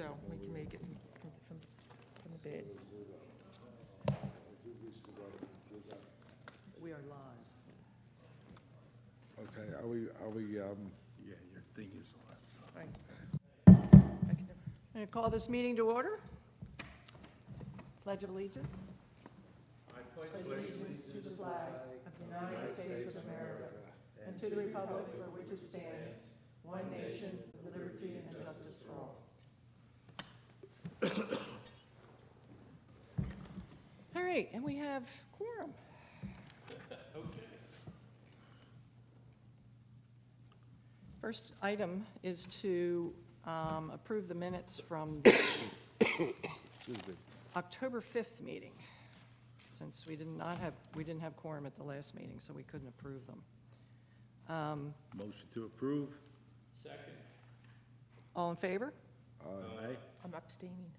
so we can maybe get some from the bid. We are live. Okay, are we, Yeah, your thing is on. Right. I can never- I'm going to call this meeting to order. Pledge of allegiance. I pledge allegiance to the flag of the United States of America and to the republic for which it stands, one nation, with liberty and justice for all. All right, and we have quorum. First item is to approve the minutes from the October 5th meeting, since we didn't have quorum at the last meeting, so we couldn't approve them. Motion to approve? All in favor? Aye. I'm abstaining.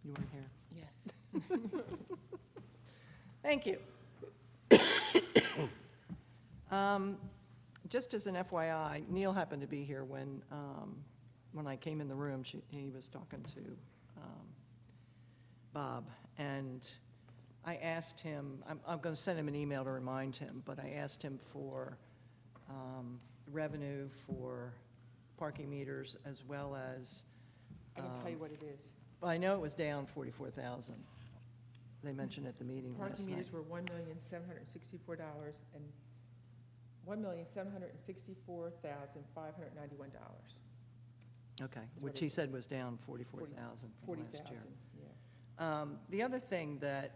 You weren't here. Yes. Thank you. Just as an FYI, Neil happened to be here when I came in the room. He was talking to Bob, and I asked him, I'm going to send him an email to remind him, but I asked him for revenue for parking meters as well as, I can tell you what it is. well, I know it was down 44,000. They mentioned at the meeting last Parking night. meters were $1,764 and $1,764,591. Okay, which he said was down 44,000 from 40,000, last year. yeah. The other thing that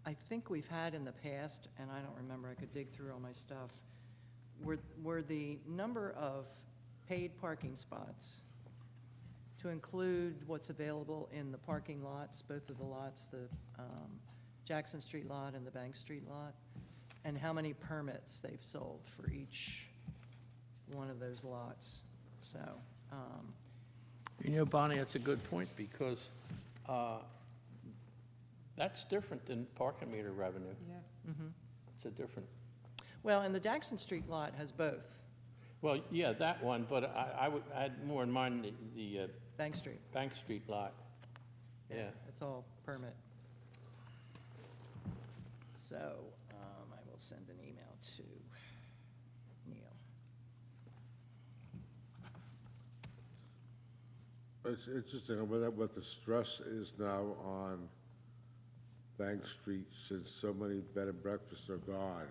I think we've had in the past, and I don't remember, I could dig through all my stuff, were the number of paid parking spots to include what's available in the parking lots, both of the lots, the Jackson Street lot and the Bank Street lot, and how many permits they've sold for each one of those lots. So, You know, Bonnie, that's a good point, because that's different than parking meter revenue. Yeah. It's a different, well, and the Jackson Street lot has both, well, yeah, that one, but I had more in mind the Bank Street. Bank Street lot. Yeah. It's all permit. So, I will send an email to Neil. it's interesting what the stress is now on Bank Street since so many bed and breakfasts are gone.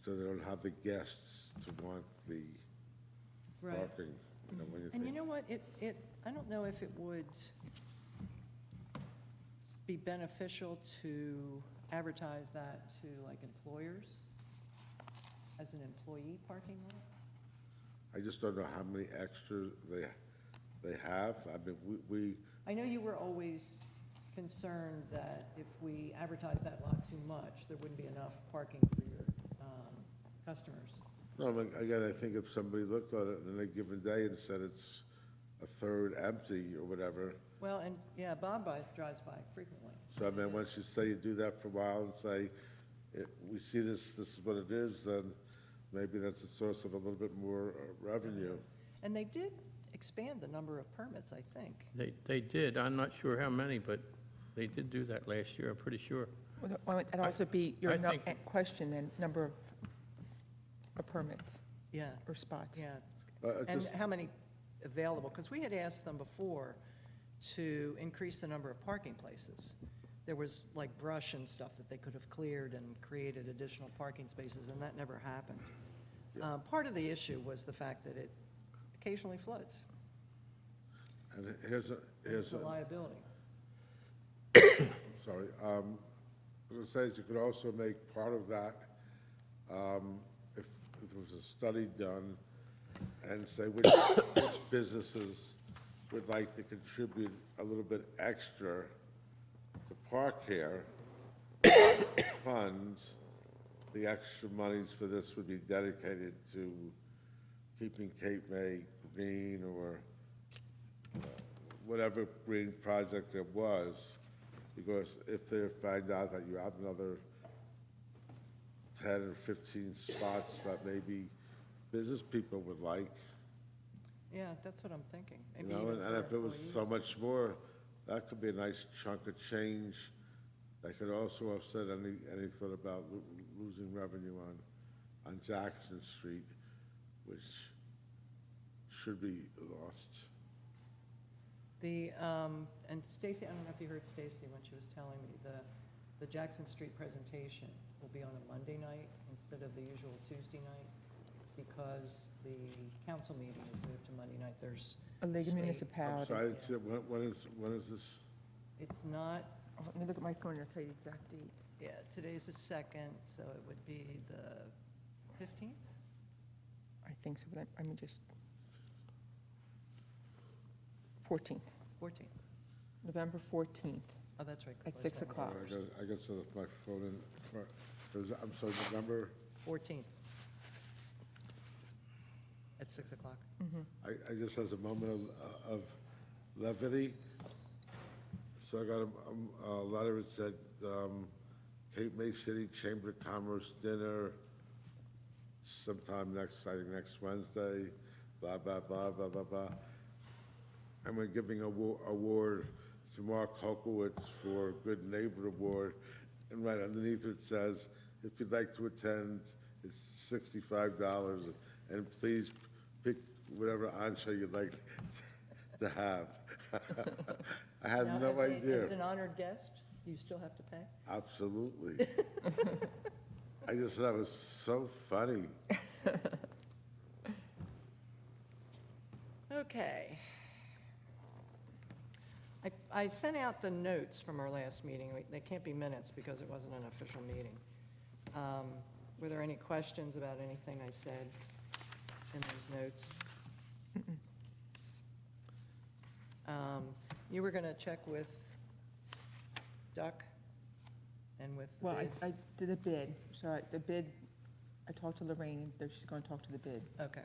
So they don't have the guests to want the parking, when you And you think. know what, I don't know if it would be beneficial to advertise that to like employers as an employee parking lot? I just don't know how many extra they have. I mean, we, I know you were always concerned that if we advertise that lot too much, there wouldn't be enough parking for your customers. no, I mean, again, I think if somebody looked at it on a given day and said it's a third empty or whatever, Well, and, yeah, Bob drives by frequently. so I mean, once you say you do that for a while and say, we see this is what it is, then maybe that's a source of a little bit more revenue. And they did expand the number of permits, I think. They did, I'm not sure how many, but they did do that last year, I'm pretty sure. Well, that'd also be your I think- question then, number of permits Yeah, or spots. yeah. It's And just- how many available? Because we had asked them before to increase the number of parking places. There was like brush and stuff that they could have cleared and created additional parking spaces, and that never happened. Part of the issue was the fact that it occasionally floods. And It's a liability. sorry, what I say is you could also make part of that, if there was a study done, and say which businesses would like to contribute a little bit extra to park here, funds, the extra monies for this would be dedicated to keeping Cape May green or whatever green project there was, because if they find out that you have another 10 or 15 spots that maybe business people would like, Yeah, that's what I'm thinking. You Maybe know, even and for if it was so employees. much more, that could be a nice chunk of change. That could also offset any thought about losing revenue on Jackson Street, which should be lost. And Stacy, I don't know if you heard Stacy when she was telling me, the Jackson Street presentation will be on a Monday night instead of the usual Tuesday night, because the council meeting is moved to Monday night. There's, A League of State. I'm Municipalities. sorry, I didn't see it. When is this? it's not, Oh, let me look at my phone and I'll tell you the exact date. yeah, today's the 2nd, so it would be the 15th? I think so, but I mean, just 14th, 14th. November 14th. Oh, that's right. 'cause At last 6 night was o'clock. Thursday. I guess my phone in, I'm sorry, November, 14th. At 6 o'clock. I just has a moment of levity. So I got a letter that said, Cape May City Chamber of Commerce dinner sometime I think next Wednesday, blah, blah, blah, blah, blah, blah. And we're giving a award to Mark Hokowitz for Good Neighbor Award. And right underneath it says, if you'd like to attend, it's $65. And please pick whatever entree you'd like to have. I had Now, no idea. As an honored guest, you still have to pay? Absolutely. I just thought it was so funny. Okay. I sent out the notes from our last meeting. They can't be minutes because it wasn't an official meeting. Were there any questions about anything I said in those notes? You were going to check with Duck and with the Well, bid? I did a bid, so the bid, I talked to Lorraine, she's going to talk to the bid. Okay.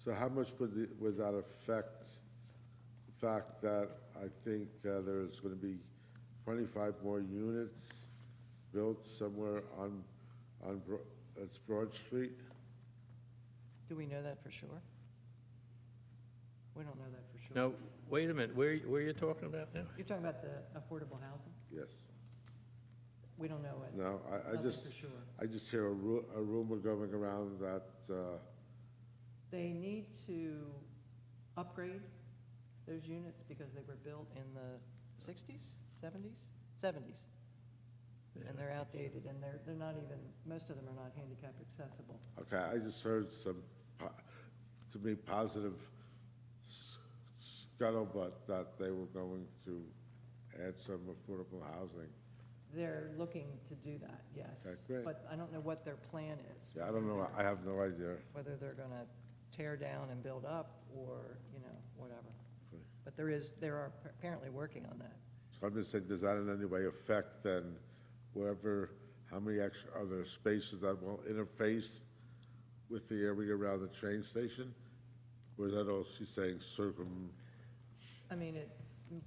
So how much would that affect the fact that I think there's going to be 25 more units built somewhere on that's Broad Street? Do we know that for sure? We don't know that for sure. Now, wait a minute, where are you talking about now? You're talking about the affordable housing? Yes. We don't know it. No, I Nothing just, for sure. I just hear a rumor going around that, They need to upgrade those units because they were built in the 60s, 70s? 70s. And they're outdated, and they're not even, most of them are not handicap accessible. okay, I just heard some, to me, positive scuttlebutt that they were going to add some affordable housing. They're looking to do that, yes. Okay, great. But I don't know what their plan is. Yeah, I don't know, I have no idea. Whether they're going to tear down and build up, or, whatever. Okay. But they are apparently working on that. So I'm just saying, does that in any way affect then wherever, how many extra, are there spaces that will interface with the area around the train station? Or is that all she's saying I mean, it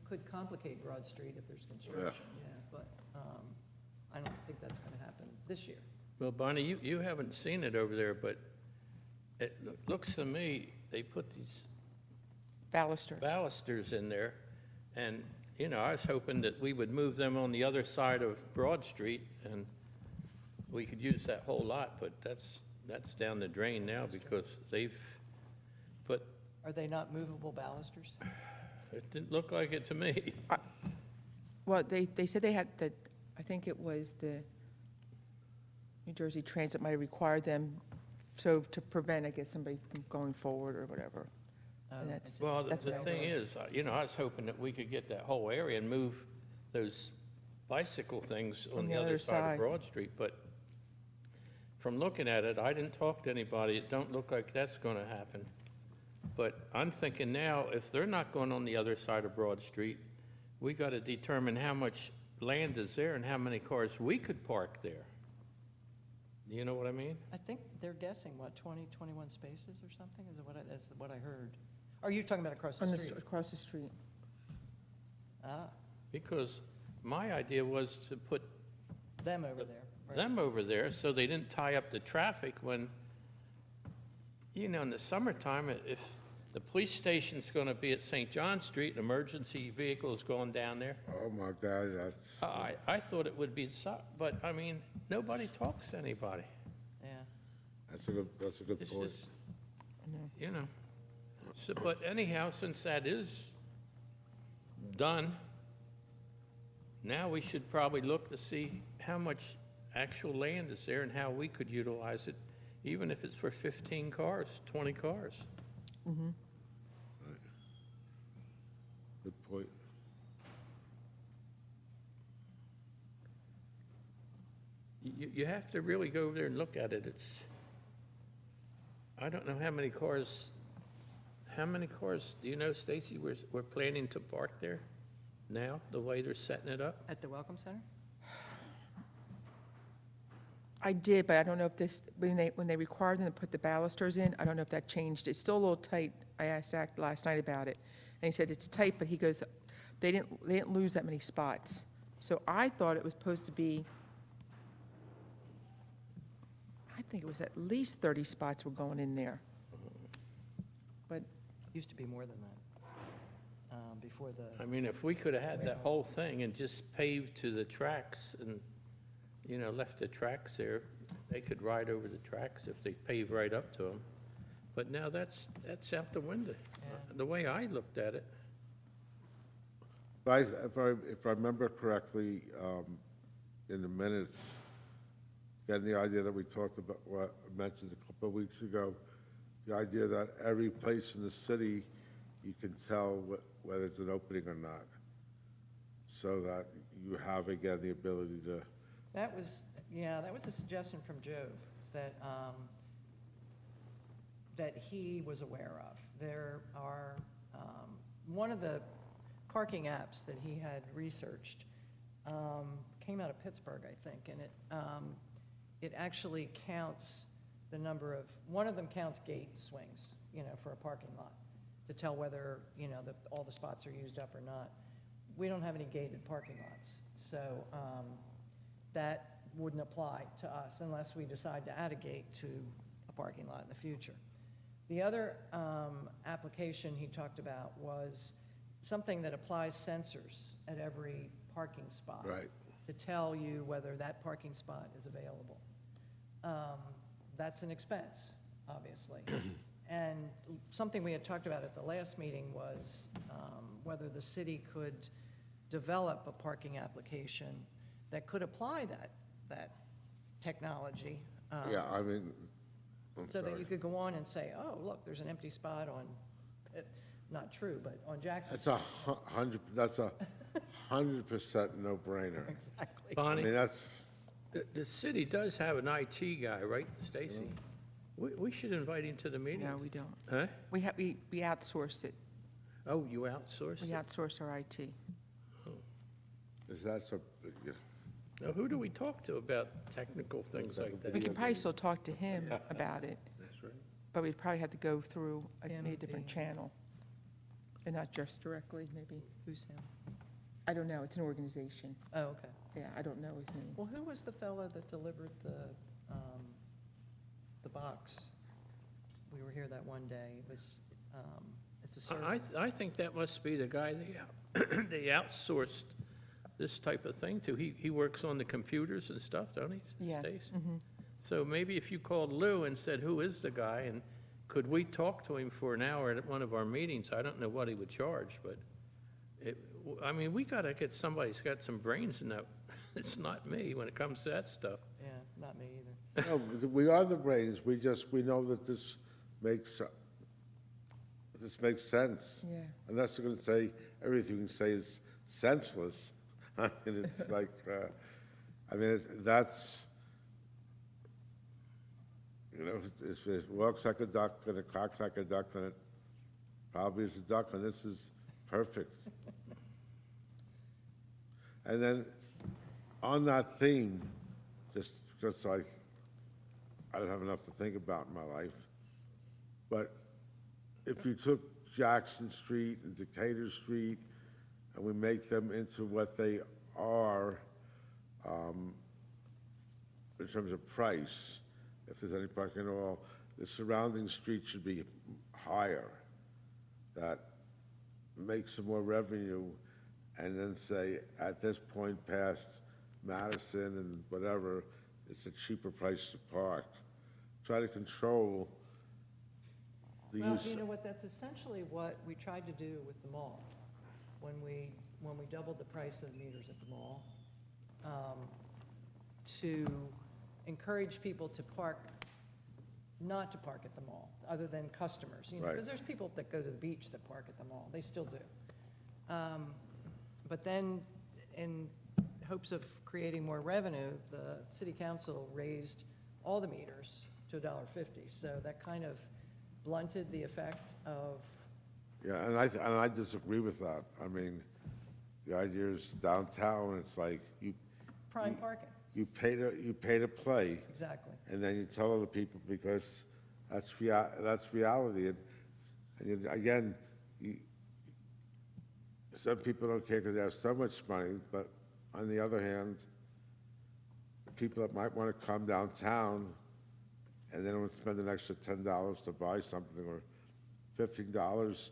could complicate Broad Street if there's construction, yeah, but I don't think that's going to happen this year. Well, Bonnie, you haven't seen it over there, but it looks to me, they put these Balusters. balusters in there, and, I was hoping that we would move them on the other side of Broad Street, and we could use that whole lot, but that's down the drain now because they've put, Are they not movable balusters? it didn't look like it to me. Well, they said they had I think it was the New Jersey Transit might have required them, so to prevent, I guess, somebody from going forward or whatever. And that's- Well, that's the what I thing heard. is, I was hoping that we could get that whole area and move those bicycle things on the other side of Broad Street, but from looking at it, I didn't talk to anybody, it don't look like that's gonna happen. But I'm thinking now, if they're not going on the other side of Broad Street, we gotta determine how much land is there and how many cars we could park there. You know what I mean? I think they're guessing, 20, 21 spaces or something, is what I heard. Are you talking about across the street? Across the street. Ah, Because my idea was to put them over there. right. them over there so they didn't tie up the traffic when You know, in the summertime, if the police station's gonna be at St. John Street, an emergency vehicle is going down there, Oh, my God, that's, I thought it would be, but, I mean, nobody talks to anybody. Yeah. that's a good It's point. just, you know. So, but anyhow, since that is done, now we should probably look to see how much actual land is there and how we could utilize it, even if it's for 15 cars, 20 cars. Good point. You have to really go over there and look at it. I don't know how many cars, do you know, Stacy, we're planning to park there now, the way they're setting it up? At the Welcome Center? I did, but I don't know if this, when they required them to put the balusters in, I don't know if that changed. It's still a little tight. I asked Zach last night about it, and he said it's tight, but he goes, they didn't lose that many spots. So I thought it was supposed to be, I think it was at least 30 spots were going in there. But, Used to be more than that, before the, I mean, if we could have had that whole thing and just paved to the tracks and, you know, left the tracks there, they could ride over the tracks if they pave right up to them. But now that's out the window, the way I looked at it. But if I remember correctly, in the minutes, getting the idea that we talked about, what I mentioned a couple of weeks ago, the idea that every place in the city, you can tell whether it's an opening or not. So that you have, again, the ability to, that was a suggestion from Job that, that he was aware of. There are, one of the parking apps that he had researched came out of Pittsburgh, I think, and it actually counts the number of, one of them counts gate swings, you know, for a parking lot, to tell whether, you know, all the spots are used up or not. We don't have any gated parking lots, so that wouldn't apply to us unless we decide to add a gate to a parking lot in the future. The other application he talked about was something that applies sensors at every parking spot. right. To tell you whether that parking spot is available. That's an expense, obviously. And something we had talked about at the last meeting was whether the city could develop a parking application that could apply that technology. Yeah, I mean, I'm So that sorry. you could go on and say, oh, look, there's an empty spot on, not true, but on Jackson. That's that's a 100% no-brainer. Exactly. I Bonnie, mean, that's, the city does have an IT guy, right, Stacy? We should invite him to the meeting. no, we don't. Huh? We outsource it. Oh, you outsource We it? outsource our IT. that's a, you know, Now, who do we talk to about technical things like We that? can probably still talk to him about it, That's right. but we'd probably have to go through a different MB. channel, and not just directly, maybe. Who's him? I don't know, it's an organization. Oh, okay. Yeah, I don't know his name. Well, who was the fellow that delivered the box? We were here that one day. It was, it's a service. I think that must be the guy they outsourced this type of thing to. He works on the computers and stuff, don't he, Yeah, Stace? mhm. So maybe if you called Lou and said, who is the guy, and could we talk to him for an hour at one of our meetings? I don't know what he would charge, but I mean, we gotta get somebody who's got some brains in that. It's not me when it comes to that stuff. Yeah, not me either. no, we are the brains, we know that this makes sense. Yeah. Unless you're gonna say, everything you can say is senseless. I mean, it's like, that's, you know, if it walks like a duck and it quacks like a duck, then it probably is a duck, and this is perfect. And then, on that theme, just because I don't have enough to think about in my life, but if you took Jackson Street and Decatur Street, and we make them into what they are, in terms of price, if there's any parking at all, the surrounding streets should be higher, that makes some more revenue, and then say, at this point past Madison and whatever, it's a cheaper price to park. Try to control the Well, use. you know what, that's essentially what we tried to do with the mall, when we doubled the price of the meters at the mall, to encourage people to park, not to park at the mall, other than customers, you know, Right. because there's people that go to the beach that park at the mall, they still do. But then, in hopes of creating more revenue, the city council raised all the meters to $1.50, so that kind of blunted the effect of, Yeah, and I disagree with that. I mean, the idea is downtown, it's like, prime parking, you pay to play, exactly. and then you tell other people, because that's reality. And again, some people don't care because they have so much money, but on the other hand, people that might want to come downtown and they don't spend an extra $10 to buy something, or $15,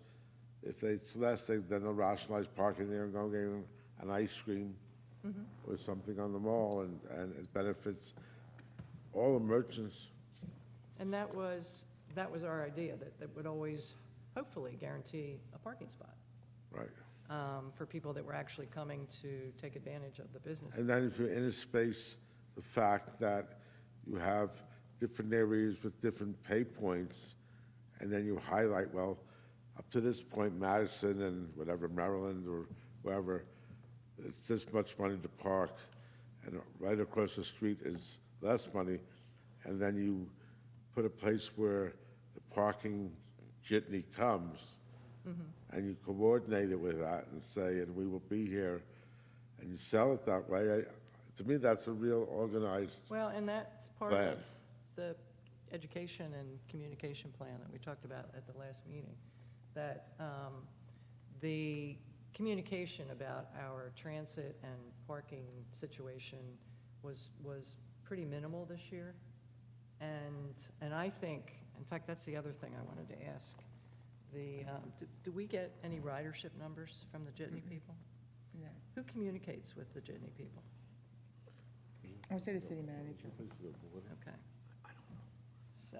if it's less, then they'll rationalize parking there and go get an ice cream or something on the mall, and it benefits all the merchants. And that was our idea, that would always, hopefully, guarantee a parking spot Right. for people that were actually coming to take advantage of the business. And then if you're in a space, the fact that you have different areas with different pay points, and then you highlight, well, up to this point, Madison and whatever, Maryland or wherever, it's this much money to park, and right across the street is less money, and then you put a place where the parking jitney comes, and you coordinate it with that and say, and we will be here, and you sell it that way. To me, that's a real organized, Well, and that's part Plan. of the education and communication plan that we talked about at the last meeting, that the communication about our transit and parking situation was pretty minimal this year. And I think, in fact, that's the other thing I wanted to ask. Do we get any ridership numbers from the Jitney people? Yeah. Who communicates with the Jitney people? I would say the city manager. Okay. So.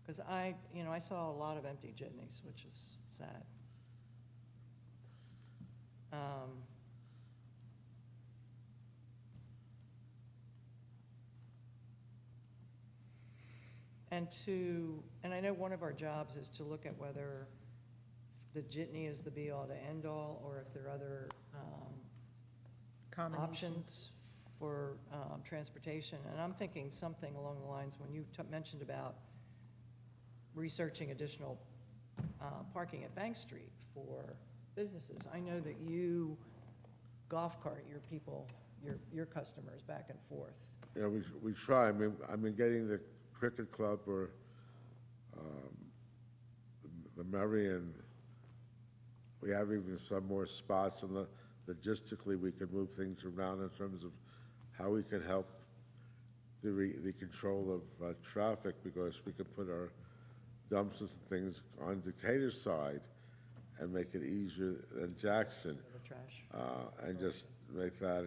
Because I saw a lot of empty jitneys, which is sad. And I know one of our jobs is to look at whether the jitney is the be-all to end-all, or if there are other Combinations. options for transportation. And I'm thinking something along the lines, when you mentioned about researching additional parking at Bank Street for businesses. I know that you golf cart your people, your customers back and forth. Yeah, we try. I mean, getting the cricket club or the Marion, we have even some more spots, and logistically, we can move things around in terms of how we can help the control of traffic, because we can put our dumpsters and things on Decatur's side and make it easier than Jackson. The trash. And just make that,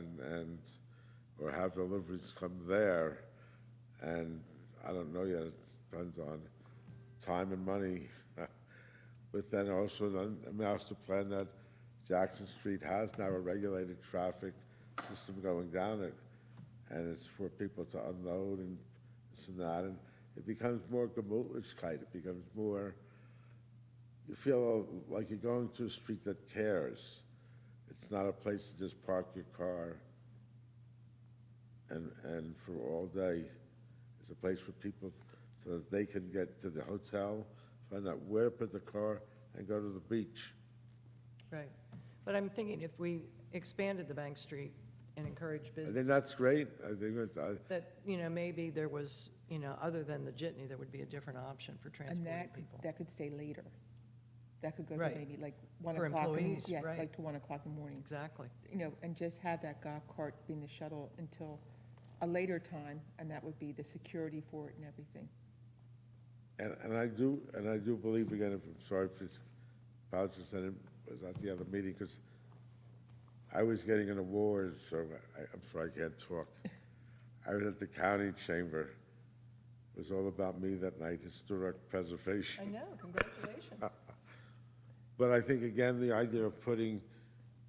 or have deliveries come there. And I don't know yet, it depends on time and money. But then also the master plan that Jackson Street has now a regulated traffic system going down it. And it's for people to unload and this and that. And it becomes more Gemütlichkeit. It becomes more, you feel like you're going to a street that cares. It's not a place to just park your car and for all day. It's a place for people so that they can get to the hotel, find out where to put the car, and go to the beach. Right. But I'm thinking if we expanded the Bank Street and encouraged I business, think that's great. I think that, maybe there was, other than the jitney, there would be a different option for And transporting people. that could stay later. That could go to Right. maybe like 1 For o'clock. employees, Yes, right. like to 1 o'clock in the morning. Exactly. And just have that golf cart being the shuttle until a later time, and that would be the security for it and everything. And I do believe, again, if, I'm sorry for, apologies, I was at the other meeting, because I was getting into wars, so I'm sorry, I can't talk. I was at the county chamber. It was all about me that night, historic preservation. I know, congratulations. But I think, again, the idea of putting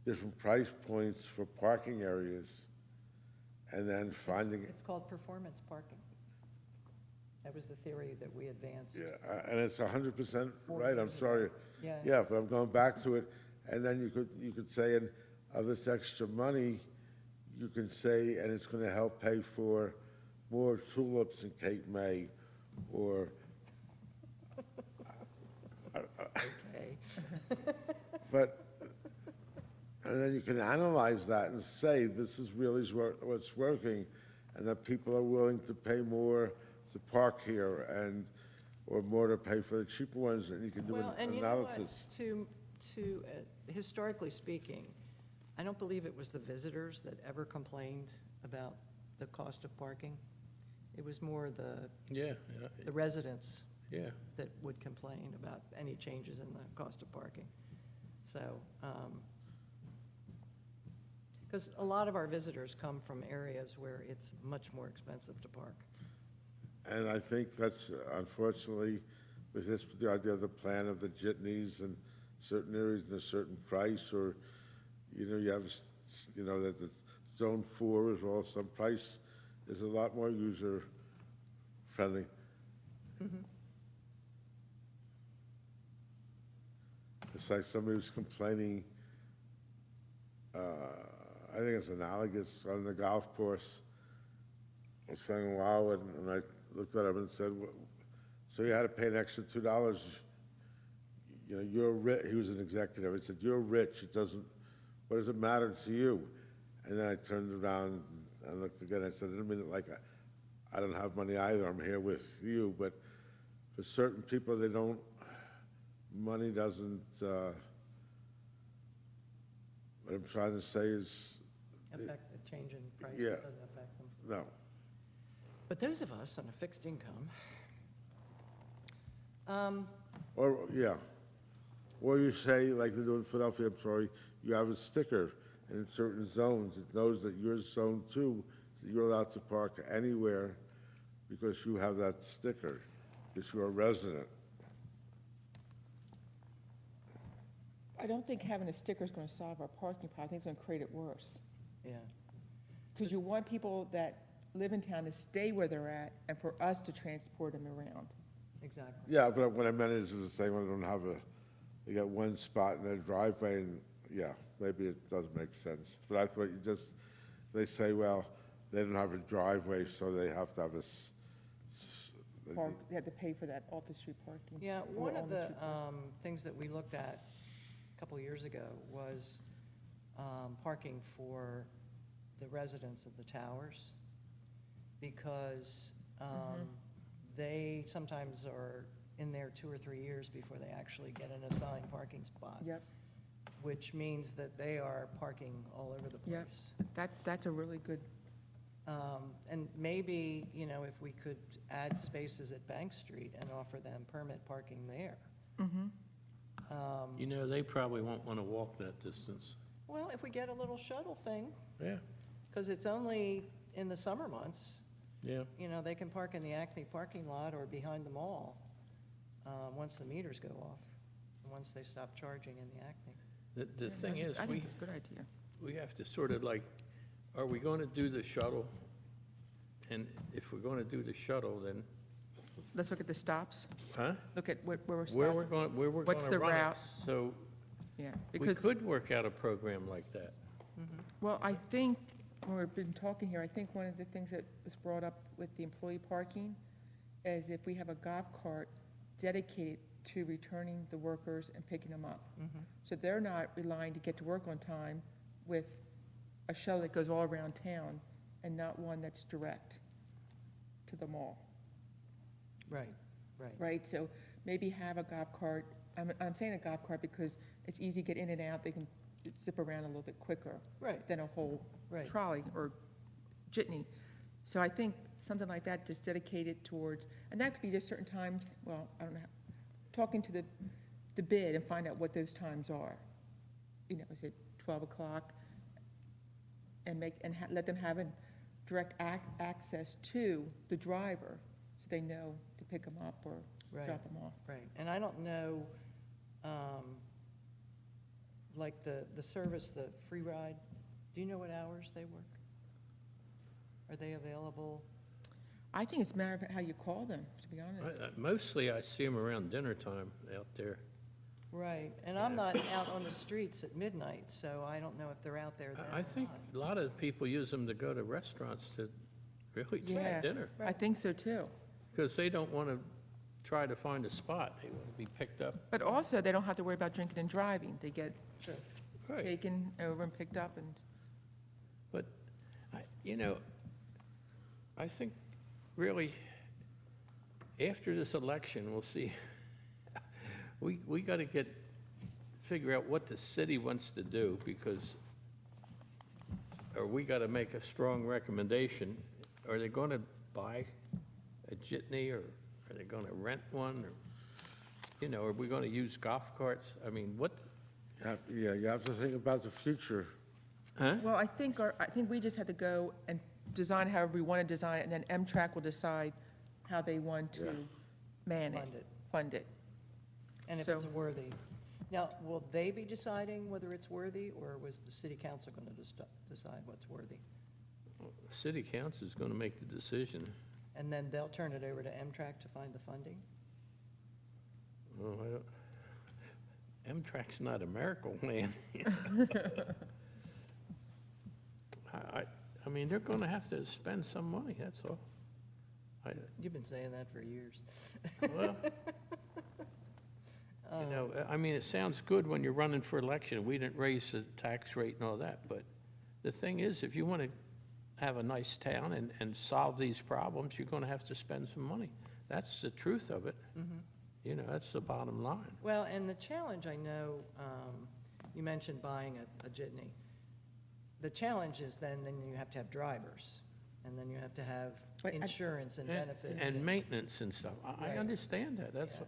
different price points for parking areas, and then finding, It's called performance parking. That was the theory that we advanced. yeah, and it's 100% right, I'm sorry. Yeah. Yeah, but I'm going back to it, and then you could say, and of this extra money, you can say, and it's gonna help pay for more tulips in Cape May, or, Okay. but, and then you can analyze that and say, this is really what's working, and that people are willing to pay more to park here, and, or more to pay for the cheaper ones, and you can do an Well, and you know what, analysis. historically speaking, I don't believe it was the visitors that ever complained about the cost of parking. It was more Yeah, the residents yeah. that would complain about any changes in the cost of parking. So, because a lot of our visitors come from areas where it's much more expensive to park. And I think that's, unfortunately, with this, the idea of the plan of the jitneys and certain areas in a certain price, or, you know, you have, you know, that the zone 4 is all some price, is a lot more user-friendly. It's like somebody was complaining, I think it's analogous, on the golf course. I was playing WoW, and I looked at him and said, so you had to pay an extra $2. You know, you're rich. He was an executive. I said, you're rich. It doesn't, what does it matter to you? And then I turned around and looked again. I said, in a minute, like, I don't have money either. I'm here with you. But for certain people, they don't, money doesn't, what I'm trying to say is, Affect the change in price, Yeah. doesn't affect them. no. But those of us on a fixed income, Or, yeah. Or you say, like they do in Philadelphia, I'm sorry, you have a sticker, and in certain zones, it knows that you're zone 2, that you're allowed to park anywhere because you have that sticker, because you're a resident. I don't think having a sticker is going to solve our parking problem. I think it's going to create it worse. yeah. Because you want people that live in town to stay where they're at, and for us to transport them around. Exactly. Yeah, but what I meant is the same, I don't have a, you got one spot in their driveway, and, yeah, maybe it doesn't make sense. But I thought you just, they say, well, they don't have a driveway, so they have to have a, Park, they had to pay for that off-the-street parking. Yeah, or one of the on-the-street parking. things that we looked at a couple years ago was parking for the residents of the towers, because they sometimes are in there 2 or 3 years before they actually get an assigned parking spot. Yep, Which means that they are parking all over the Yep. place. that's a really good, And maybe, you know, if we could add spaces at Bank Street and offer them permit parking there. You know, they probably won't want to walk that distance. Well, if we get a little shuttle thing, Yeah, because it's only in the summer months, yeah. you know, they can park in the Acme parking lot or behind the mall once the meters go off, and once they stop charging in the Acme. The thing is, I we, think it's a good idea. we have to sort of like, are we going to do the shuttle? And if we're going to do the shuttle, then, Let's look at the stops, huh? look at where we're Where we're stopping. going, where we're going What's to the run it. route? So Yeah, we because, could work out a program like that. well, I think, when we've been talking here, I think one of the things that was brought up with the employee parking is if we have a golf cart dedicated to returning the workers and picking them up. So they're not relying to get to work on time with a shuttle that goes all around town and not one that's direct to the mall, Right, right. right? So maybe have a golf cart, I'm saying a golf cart because it's easy to get in and out, they can zip around a little bit quicker Right, than a whole right. trolley or jitney. So I think something like that, just dedicated towards, and that could be just certain times, well, I don't know, talking to the bid and find out what those times are. You know, is it 12 o'clock? And let them have a direct access to the driver, so they know to pick them up or Right. drop them off. Right, and I don't know, like the service, the free ride, do you know what hours they work? Are they available? I think it's a matter of how you call them, to be honest. Mostly I see them around dinner time out there. Right, and I'm not out on the streets at midnight, so I don't know if they're out there then I or think not. a lot of people use them to go to restaurants to really Yeah. try dinner. I think so too. Because they don't want to try to find a spot. They want to be picked up. But also, they don't have to worry about drinking and driving. They get Sure. Right. taken over and picked up and, But, you know, I think really, after this election, we'll see. We got to figure out what the city wants to do, because, or we got to make a strong recommendation. Are they going to buy a jitney, or are they going to rent one? Or, you know, are we going to use golf carts? I mean, what, Yeah, you have to think about the future. huh? well, I think we just had to go and design however we want to design it, and then M-Track will decide how they want Yeah. to man it, Fund it. fund it. And if So- it's worthy. Now, will they be deciding whether it's worthy, or was the city council going to decide what's worthy? City council is going to make the decision. And then they'll turn it over to M-Track to find the funding? Oh, I don't, M-Track's not a miracle, man. I mean, they're gonna have to spend some money, that's all. You've been saying that for years. Well, you know, I mean, it sounds good when you're running for election. We didn't raise the tax rate and all that, but the thing is, if you want to have a nice town and solve these problems, you're gonna have to spend some money. That's the truth of it. You know, that's the bottom line. Well, and the challenge, I know, you mentioned buying a jitney. The challenge is then you have to have drivers, and then you have to have Wait, insurance and benefits. And maintenance and stuff. I Right. understand that, that's, Yeah.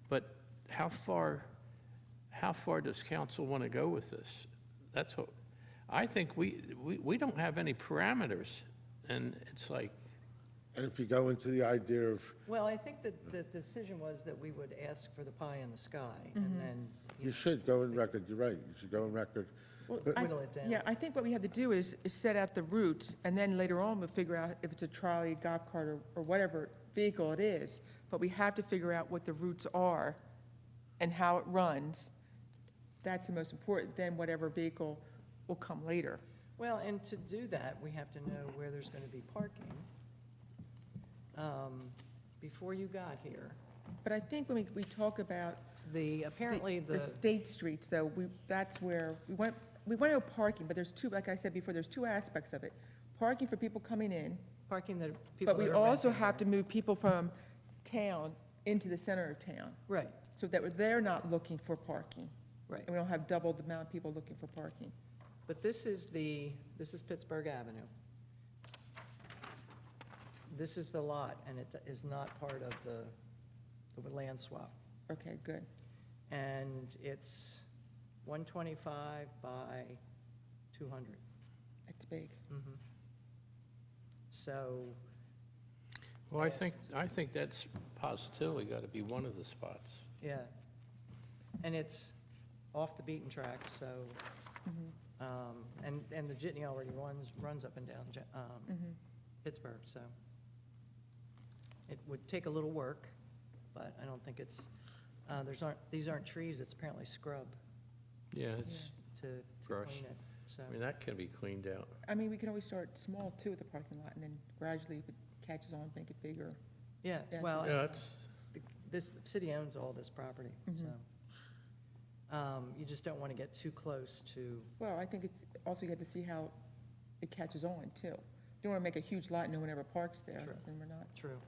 but how far does council want to go with this? That's what, I think we don't have any parameters, and it's like, And if you go into the idea of, Well, I think that the decision was that we would ask for the pie in the sky, and then, you should go in record, you're right, you should go in record. Well, But- I- Whittle it down. Yeah, I think what we have to do is set out the routes, and then later on, we'll figure out if it's a trolley, golf cart, or whatever vehicle it is. But we have to figure out what the routes are and how it runs. That's the most important, then whatever vehicle will come later. well, and to do that, we have to know where there's going to be parking. Before you got here, But I think when we talk about apparently the state streets, though, that's where, we want to know parking, but there's two, like I said before, there's two aspects of it. Parking for people coming in, parking that people but we that are also renting have to there. move people from town into the center of town, Right, so that they're not looking for parking. right. And we don't have double the amount of people looking for parking. But this is Pittsburgh Avenue. This is the lot, and it is not part of the land swap. Okay, good. And it's 125 by 200. That's big. So, well, I think that's positively got to be one of the spots. yeah. And it's off the beaten track, so, and the jitney already runs up and down Pittsburgh, so. It would take a little work, but I don't think it's, these aren't trees, it's apparently scrub Yeah, it's, to Brush. clean it, so. I mean, that can be cleaned out. I mean, we can always start small too with the parking lot, and then gradually, if it catches on, make it bigger. Yeah, Yeah, well, Yeah, it's, the city owns all this property, so. You just don't want to get too close to, Well, I think it's, also you have to see how it catches on too. You don't want to make a huge lot, and no one ever parks there, True. then we're not. true.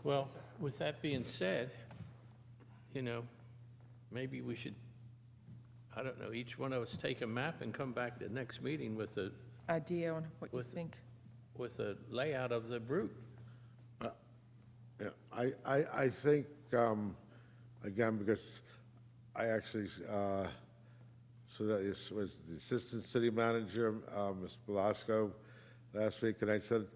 well, with that being said, you know, maybe we should, I don't know, each one of us take a map and come back to the next meeting with a, Idea on what you With- think. with a layout of the route. Yeah, I think, again, because I actually, so that this was the Assistant City Manager, Ms. Belasco, last week, and I said,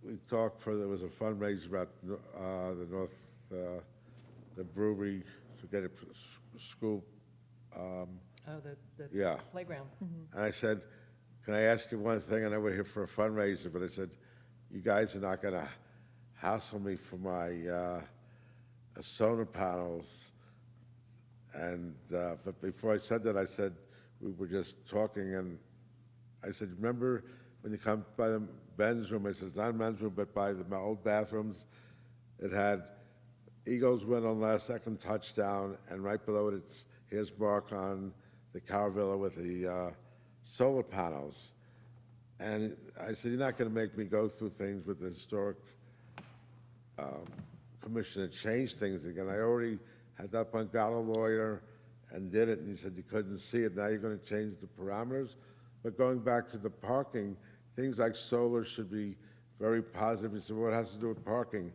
we talked there was a fundraiser about the North, the brewery to get a school, Oh, the yeah. playground. And I said, can I ask you one thing? I know we're here for a fundraiser, but I said, you guys are not going to hassle me for my solar panels. And but before I said that, I said, we were just talking, and I said, remember when you come by the men's room? I said, it's not men's room, but by my old bathrooms, it had Eagles win on last second touchdown, and right below it, here's Mark on the Carvilla with the solar panels. And I said, you're not going to make me go through things with the historic commission to change things again. I already had that up on, got a lawyer and did it, and he said you couldn't see it. Now you're going to change the parameters. But going back to the parking, things like solar should be very positive. He said, well, it has to do with parking.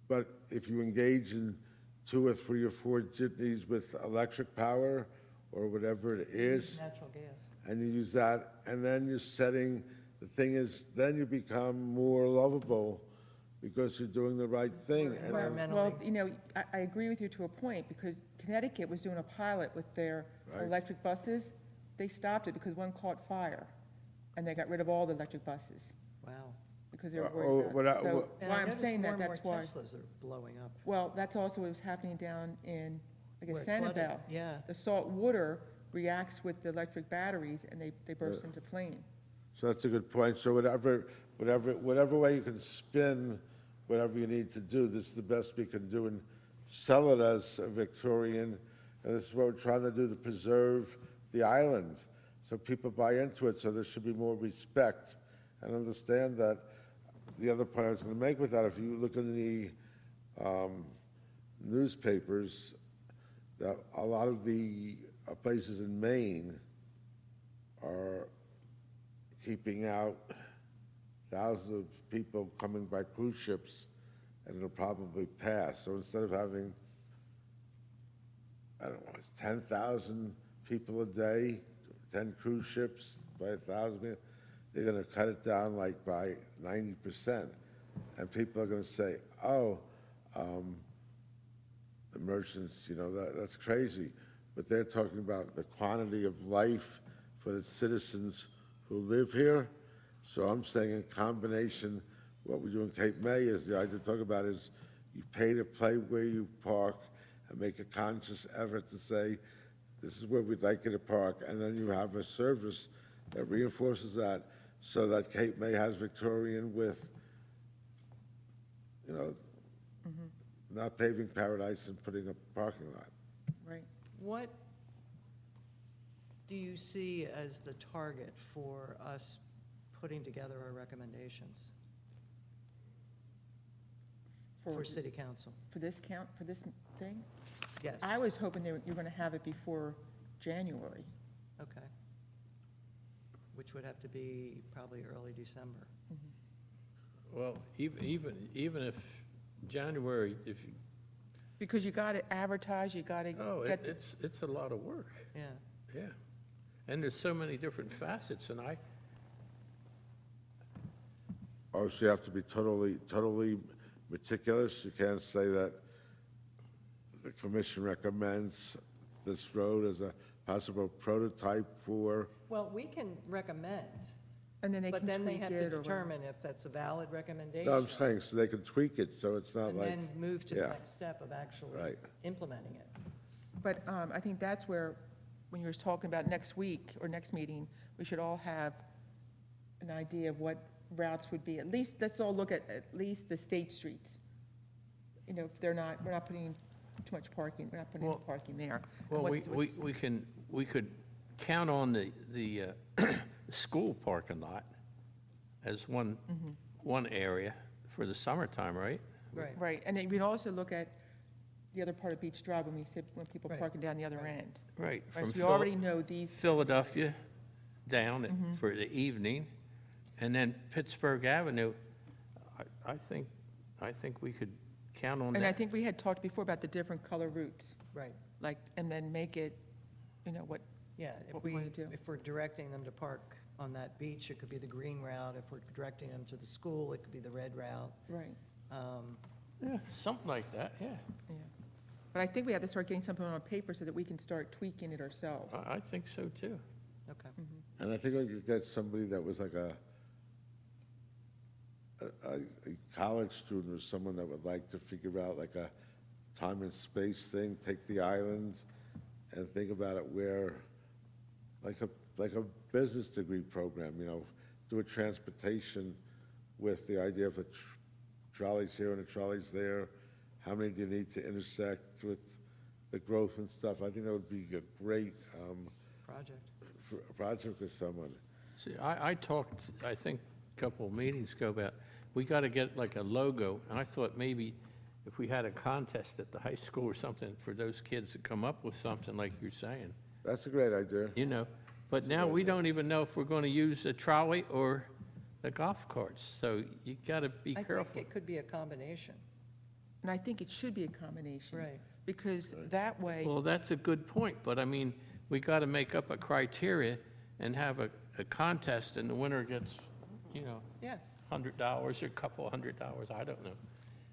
But if you engage in 2 or 3 or 4 jitneys with electric power or whatever it is, Natural gas. and you use that, and then you're setting, the thing is, then you become more lovable because you're doing the right thing. And then- Environmentally. Well, you know, I agree with you to a point, because Connecticut was doing a pilot with their Right. electric buses. They stopped it because one caught fire, and they got rid of all the electric buses, Wow. because they were Oh, worried what about I- it. So what- And why I I'm noticed saying more that, and more that's why. Teslas are blowing up. Well, that's also what was happening down in, I guess, Where it flooded, Sanibel. yeah. The salt water reacts with the electric batteries, and they burst into flame. So that's a good point. So whatever way you can spin whatever you need to do, this is the best we can do, and sell it as a Victorian. And this is what we're trying to do, to preserve the island, so people buy into it. So there should be more respect, and understand that. The other point I was going to make with that, if you look in the newspapers, that a lot of the places in Maine are keeping out thousands of people coming by cruise ships, and it'll probably pass. So instead of having, I don't know, it's 10,000 people a day, 10 cruise ships by 1,000, they're gonna cut it down like by 90%. And people are gonna say, oh, the merchants, you know, that's crazy. But they're talking about the quantity of life for the citizens who live here. So I'm saying in combination, what we do in Cape May is, the idea to talk about is, you pay to play where you park, and make a conscious effort to say, this is where we'd like you to park, and then you have a service that reinforces that, so that Cape May has Victorian with, you know, not paving paradise and putting a parking lot. Right. What do you see as the target for us putting together our recommendations for city council? For this thing? Yes. I was hoping you're going to have it before January. Okay. Which would have to be probably early December. Well, even if January, if you, Because you got to advertise, you got to oh, get, the- it's a lot of work, Yeah. yeah. And there's so many different facets, and Oh, so you have to be totally meticulous? You can't say that the commission recommends this road as a possible prototype for, Well, we can recommend, and then they but can then they tweak have to it or whatever. determine if that's a valid recommendation. no, I'm saying, so they can tweak it, so it's not And like, then move to the yeah. next step of actually Right. implementing it. But I think that's where, when you were talking about next week or next meeting, we should all have an idea of what routes would be. At least, let's all look at least the state streets. You know, if we're not putting too much parking, we're not putting any Well- parking there. And well, what's- we could count on the school parking lot as one area for the summertime, right? Right. Right, and then we'd also look at the other part of Beach Drive when we said, when people Right. parking down the other Right. end. Right. Right, from so we already know these, Philadelphia down for the evening And then Pittsburgh Avenue, I think we could count on And I that. think we had talked before about the different color routes, Right, like, and then make it, what, yeah. What we wanna do. If we're directing them to park on that beach, it could be the green route. If we're directing them to the school, it could be the red route. right, Yeah, something like that, yeah. yeah. But I think we have to start getting something on paper so that we can start tweaking it ourselves. I think so, too. Okay. And I think we could get somebody that was like a college student or someone that would like to figure out like a time and space thing, take the islands and think about it where, like a business degree program, do a transportation with the idea of the trolleys here and the trolleys there. How many do you need to intersect with the growth and stuff? I think that would be a great Project. project with someone. See, I talked, I think, a couple of meetings ago about, we got to get like a logo, and I thought maybe if we had a contest at the high school or something for those kids to come up with something like you're saying, That's a great idea. But now we don't even know if we're going to use a trolley or the golf carts, so you got to be I careful. think it could be a combination. And I think it should be a combination. Right. Because that way, Well, that's a good point, but I mean, we got to make up a criteria and have a contest, and the winner gets, Yeah, $100 or a couple $100, I don't know.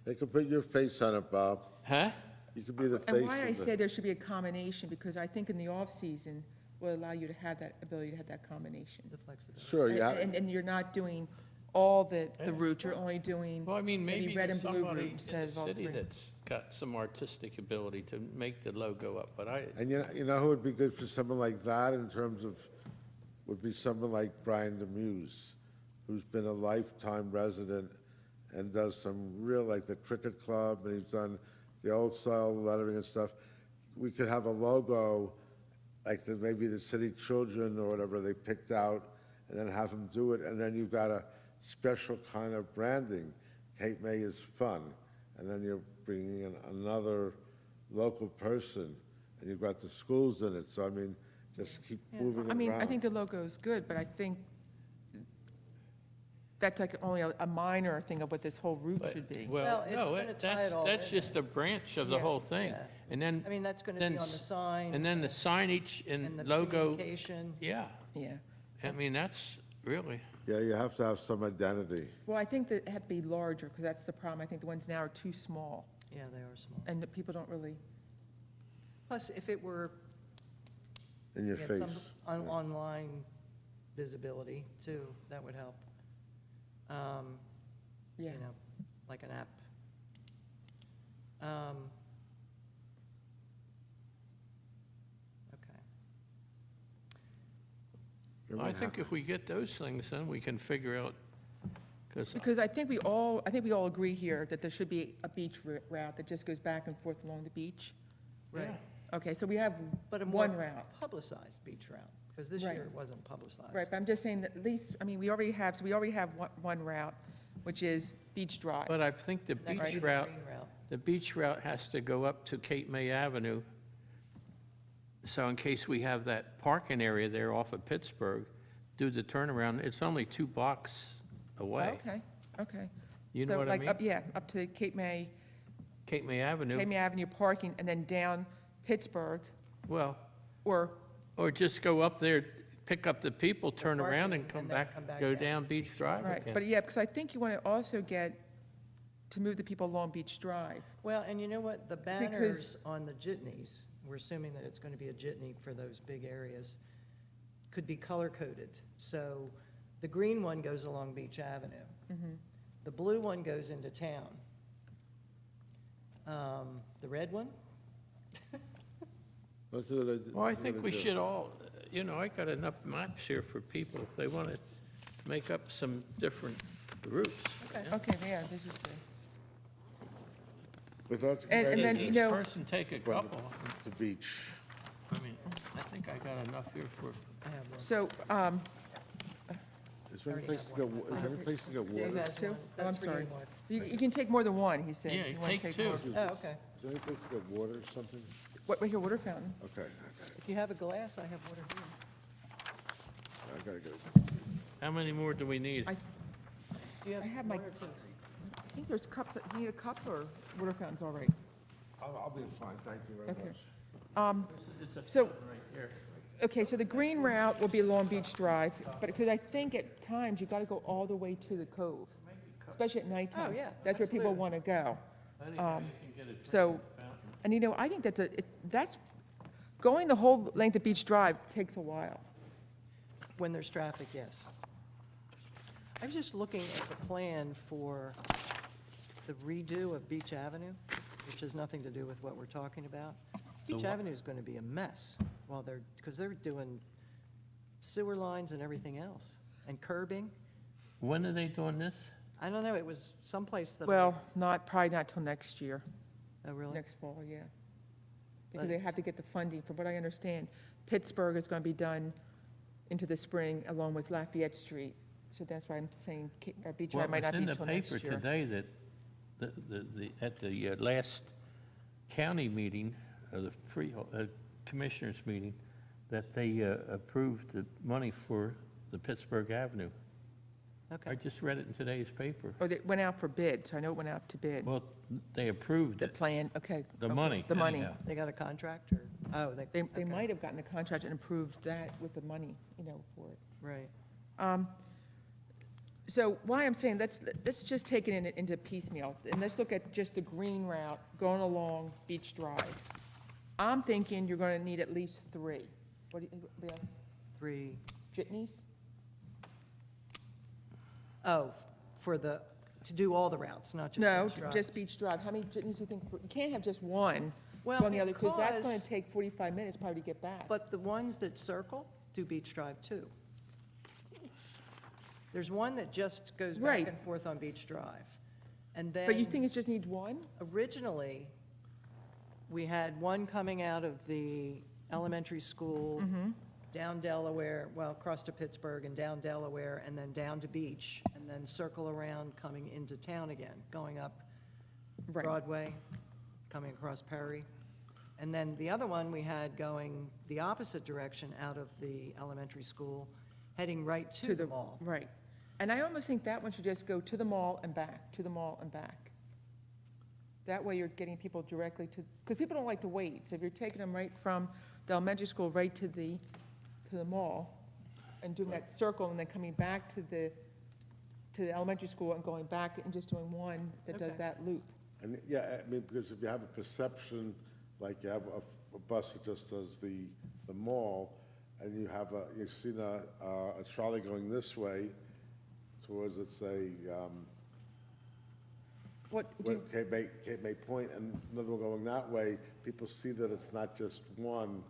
They could put your face on it, Bob. Huh? You could be the face and why I of say the... there should be a combination, because I think in the off-season will allow you to have that ability to have that combination. the flexibility. Sure, yeah. And you're not doing all the routes, you're only doing Well, I mean, maybe red and there's blue somebody route in instead the of all city three. that's got some artistic ability to make the logo up, but And you know who would be good for someone like that in terms of, would be someone like Brian Demuse, who's been a lifetime resident and does some real, like the cricket club, and he's done the old style lettering and stuff. We could have a logo, like maybe the city children or whatever they picked out, and then have them do it, and then you've got a special kind of branding. Cape May is fun, and then you're bringing in another local person, and you've got the schools in it, so I mean, just keep moving it around. I mean, I think the logo is good, but I think that's like only a minor thing of what this whole route should be. well, Well, it's no, gonna tie it all that's in. just a branch of the Yeah, whole thing. yeah. And then, I mean, that's going to be then on the s- sign. and then the signage and and the logo, communication. yeah. Yeah. I mean, that's really, Yeah, you have to have some identity. Well, I think that it had to be larger, because that's the problem. I think the ones now are too small, Yeah, they are small. and that people don't really, Plus, if it were In your yeah, face. some online visibility too, that would help. yeah. Like an app. Okay. I think if we get those things, then we can figure out, because Because I think we all agree here that there should be a beach route that just goes back and forth along the beach. Right. Okay, so we have But a more one route. publicized beach route, because this Right. year it wasn't publicized. Right, but I'm just saying that at least, I mean, we already have one route, which is Beach Drive. But I think the That could be beach the route, green route. the beach route has to go up to Cape May Avenue. So in case we have that parking area there off of Pittsburgh, do the turnaround, it's only 2 blocks away. Okay. You know So, what I like, mean? up- Yeah, up to Cape May Avenue, Avenue parking, and then down Pittsburgh, well, or, or just go up there, pick up the people, turn around and parking, come and then come back, back go down. down Beach Drive right, again. but yeah, because I think you want to also get, to move the people along Beach Drive. Well, and you know what, the banners on the jitneys, we're assuming that it's going to be a jitney for those big areas, could be color-coded. So the green one goes along Beach Avenue. The blue one goes into town. The red one? That's what I- Well, I that's think what we do. should all, I got enough maps here for people if they want to make up some different routes. Okay, yeah, this is good. Without And then, Each person take a couple. the beach. I mean, I think I got enough here for, I have one. So, Is there any Already place to have get, is there any place to get Dave water? has two? Oh, I'm That's for you, sorry. Mark. You can take more than one, he said. Yeah, if you wanna take two. more. Oh, okay. Is there any place to get water or something? What, right here, water fountain. Okay, I got it. If you have a glass, I have water here. I gotta get it. How many more do we need? I Do you I have my- one or two? I think there's cups, you need a cup or water fountains all right? I'll be fine, thank you very Okay. much. It's a So- fountain right here. Okay, so the green route will be along Beach Drive, but because I think at times you got to go all the way to the cove, especially at nighttime. Oh, yeah, That's where people absolutely. want to go. I think you can get a drink so- at the fountain. And you know, I think that's, going the whole length of Beach Drive takes a while. When there's traffic, yes. I was just looking at the plan for the redo of Beach Avenue, which has nothing to do with what we're talking about. Beach what? Avenue is going to be a mess while because they're doing sewer lines and everything else, and curbing. When are they doing this? I don't know, it was someplace that. Well, probably not till next year, Oh, really? next fall, yeah. But Because they have to get the funding, from what I understand. Pittsburgh is going to be done into the spring along with Lafayette Street. So that's why I'm saying Beach Well, Drive might not be till it's in next the paper year. today that at the last county meeting, the commissioners meeting, that they approved the money for the Pittsburgh Avenue. I Okay, just read it in today's paper. Or it went out for bid, so I know it went out to bid. Well, they approved The it, plan, okay. the okay, money. The money. anyhow. they got a contract, or, oh, They okay, might have gotten the contract and approved that with the money, for it. right. So why I'm saying, let's just take it into piecemeal, and let's look at just the green route going along Beach Drive. I'm thinking you're going to need at least 3. What do you, anybody else? 3, Jitneys? oh, to do all the routes, not just No, Beach Drive. just Beach Drive. How many jitneys do you think, you can't have just one Well, going the other, because that's going because- to take 45 minutes probably to get back. But the ones that circle do Beach Drive too. There's one that just goes back Right. and forth on Beach Drive. And then. But you think it just needs one? Originally, we had one coming out of the elementary school, down Delaware, well, across to Pittsburgh and down Delaware, and then down to Beach, and then circle around coming into town again, going up Right. Broadway, coming across Perry. And then the other one we had going the opposite direction out of the elementary school, heading right to the mall. Right. And I almost think that one should just go to the mall and back, to the mall and back. That way you're getting people directly to, because people don't like to wait. So if you're taking them right from the elementary school right to the mall and doing that circle and then coming back to the elementary school and going back and just doing one that does Okay. that loop. And, yeah, I mean, because if you have a perception, like you have a bus that just does the mall, and you've seen a trolley going this way towards, let's say, What, do you, Cape May Point, and another one going that way, people see that it's not just one,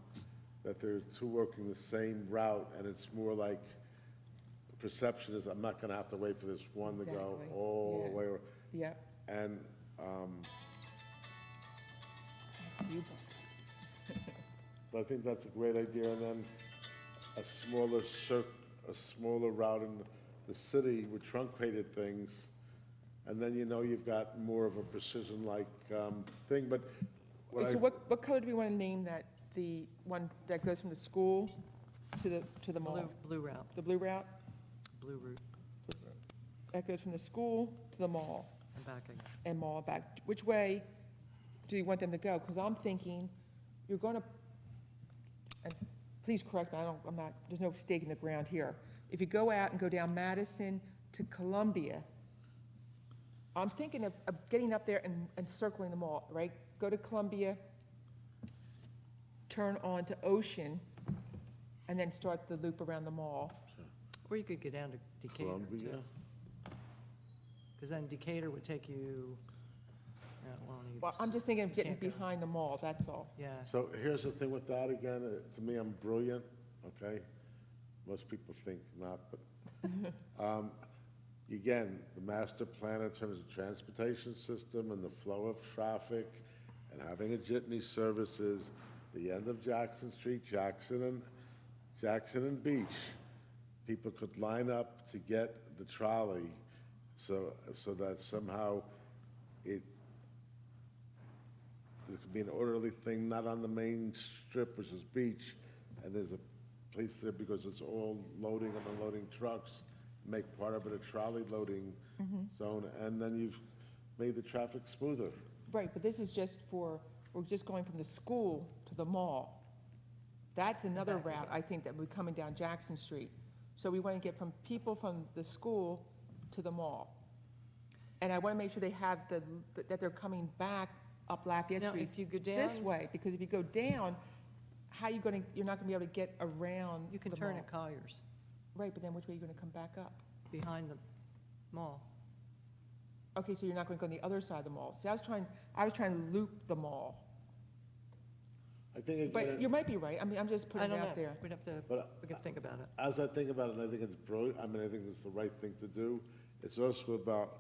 that there's 2 working the same route, and it's more like, the perception is, I'm not gonna have to wait for this one to go Exactly, all the yeah. way, yeah. and, You- but I think that's a great idea, and then a smaller route in the city with truncated things, and then you've got more of a precision-like thing, but So what color do we want to name that, the one that goes from the school to the mall? Blue route, The blue route? blue route, That goes from the school to the mall and back again. and mall back. Which way do you want them to go? Because I'm thinking you're going to, and please correct me, there's no stake in the ground here. If you go out and go down Madison to Columbia, I'm thinking of getting up there and circling the mall, right? Go to Columbia, turn on to Ocean, and then start the loop around the mall. Or you could go down to Decatur, Columbia. too. Because then Decatur would take you, Well, I'm just thinking of getting Can't go. behind the mall, that's all. yeah. So here's the thing with that again, to me, I'm brilliant, okay? Most people think not, but, again, the master plan in terms of transportation system and the flow of traffic and having a jitney services, the end of Jackson Street, Jackson and Beach, people could line up to get the trolley so that somehow it could be an orderly thing, not on the main strip, which is Beach, and there's a place there because it's all loading and unloading trucks, make part of it a trolley loading zone, and then you've made the traffic smoother. Right, but this is just for, we're just going from the school to the mall. That's another route, I think, that would be coming down Jackson Street. So we want to get from people from the school to the mall. And I want to make sure they have that they're coming back up Lafayette Now, Street if you go down. this way, because if you go down, how you going to, you're not going to be able to get around You can the turn mall. at Colliers, Right, but then which way are you going to come back up? behind the mall. Okay, so you're not going to go on the other side of the mall. See, I was trying to loop the mall. I think, But again, you might be right. I mean, I'm just I putting it don't know. out there. We'd have to, But- we can think about it. as I think about it, and I think it's brilliant, I mean, I think it's the right thing to do, it's also about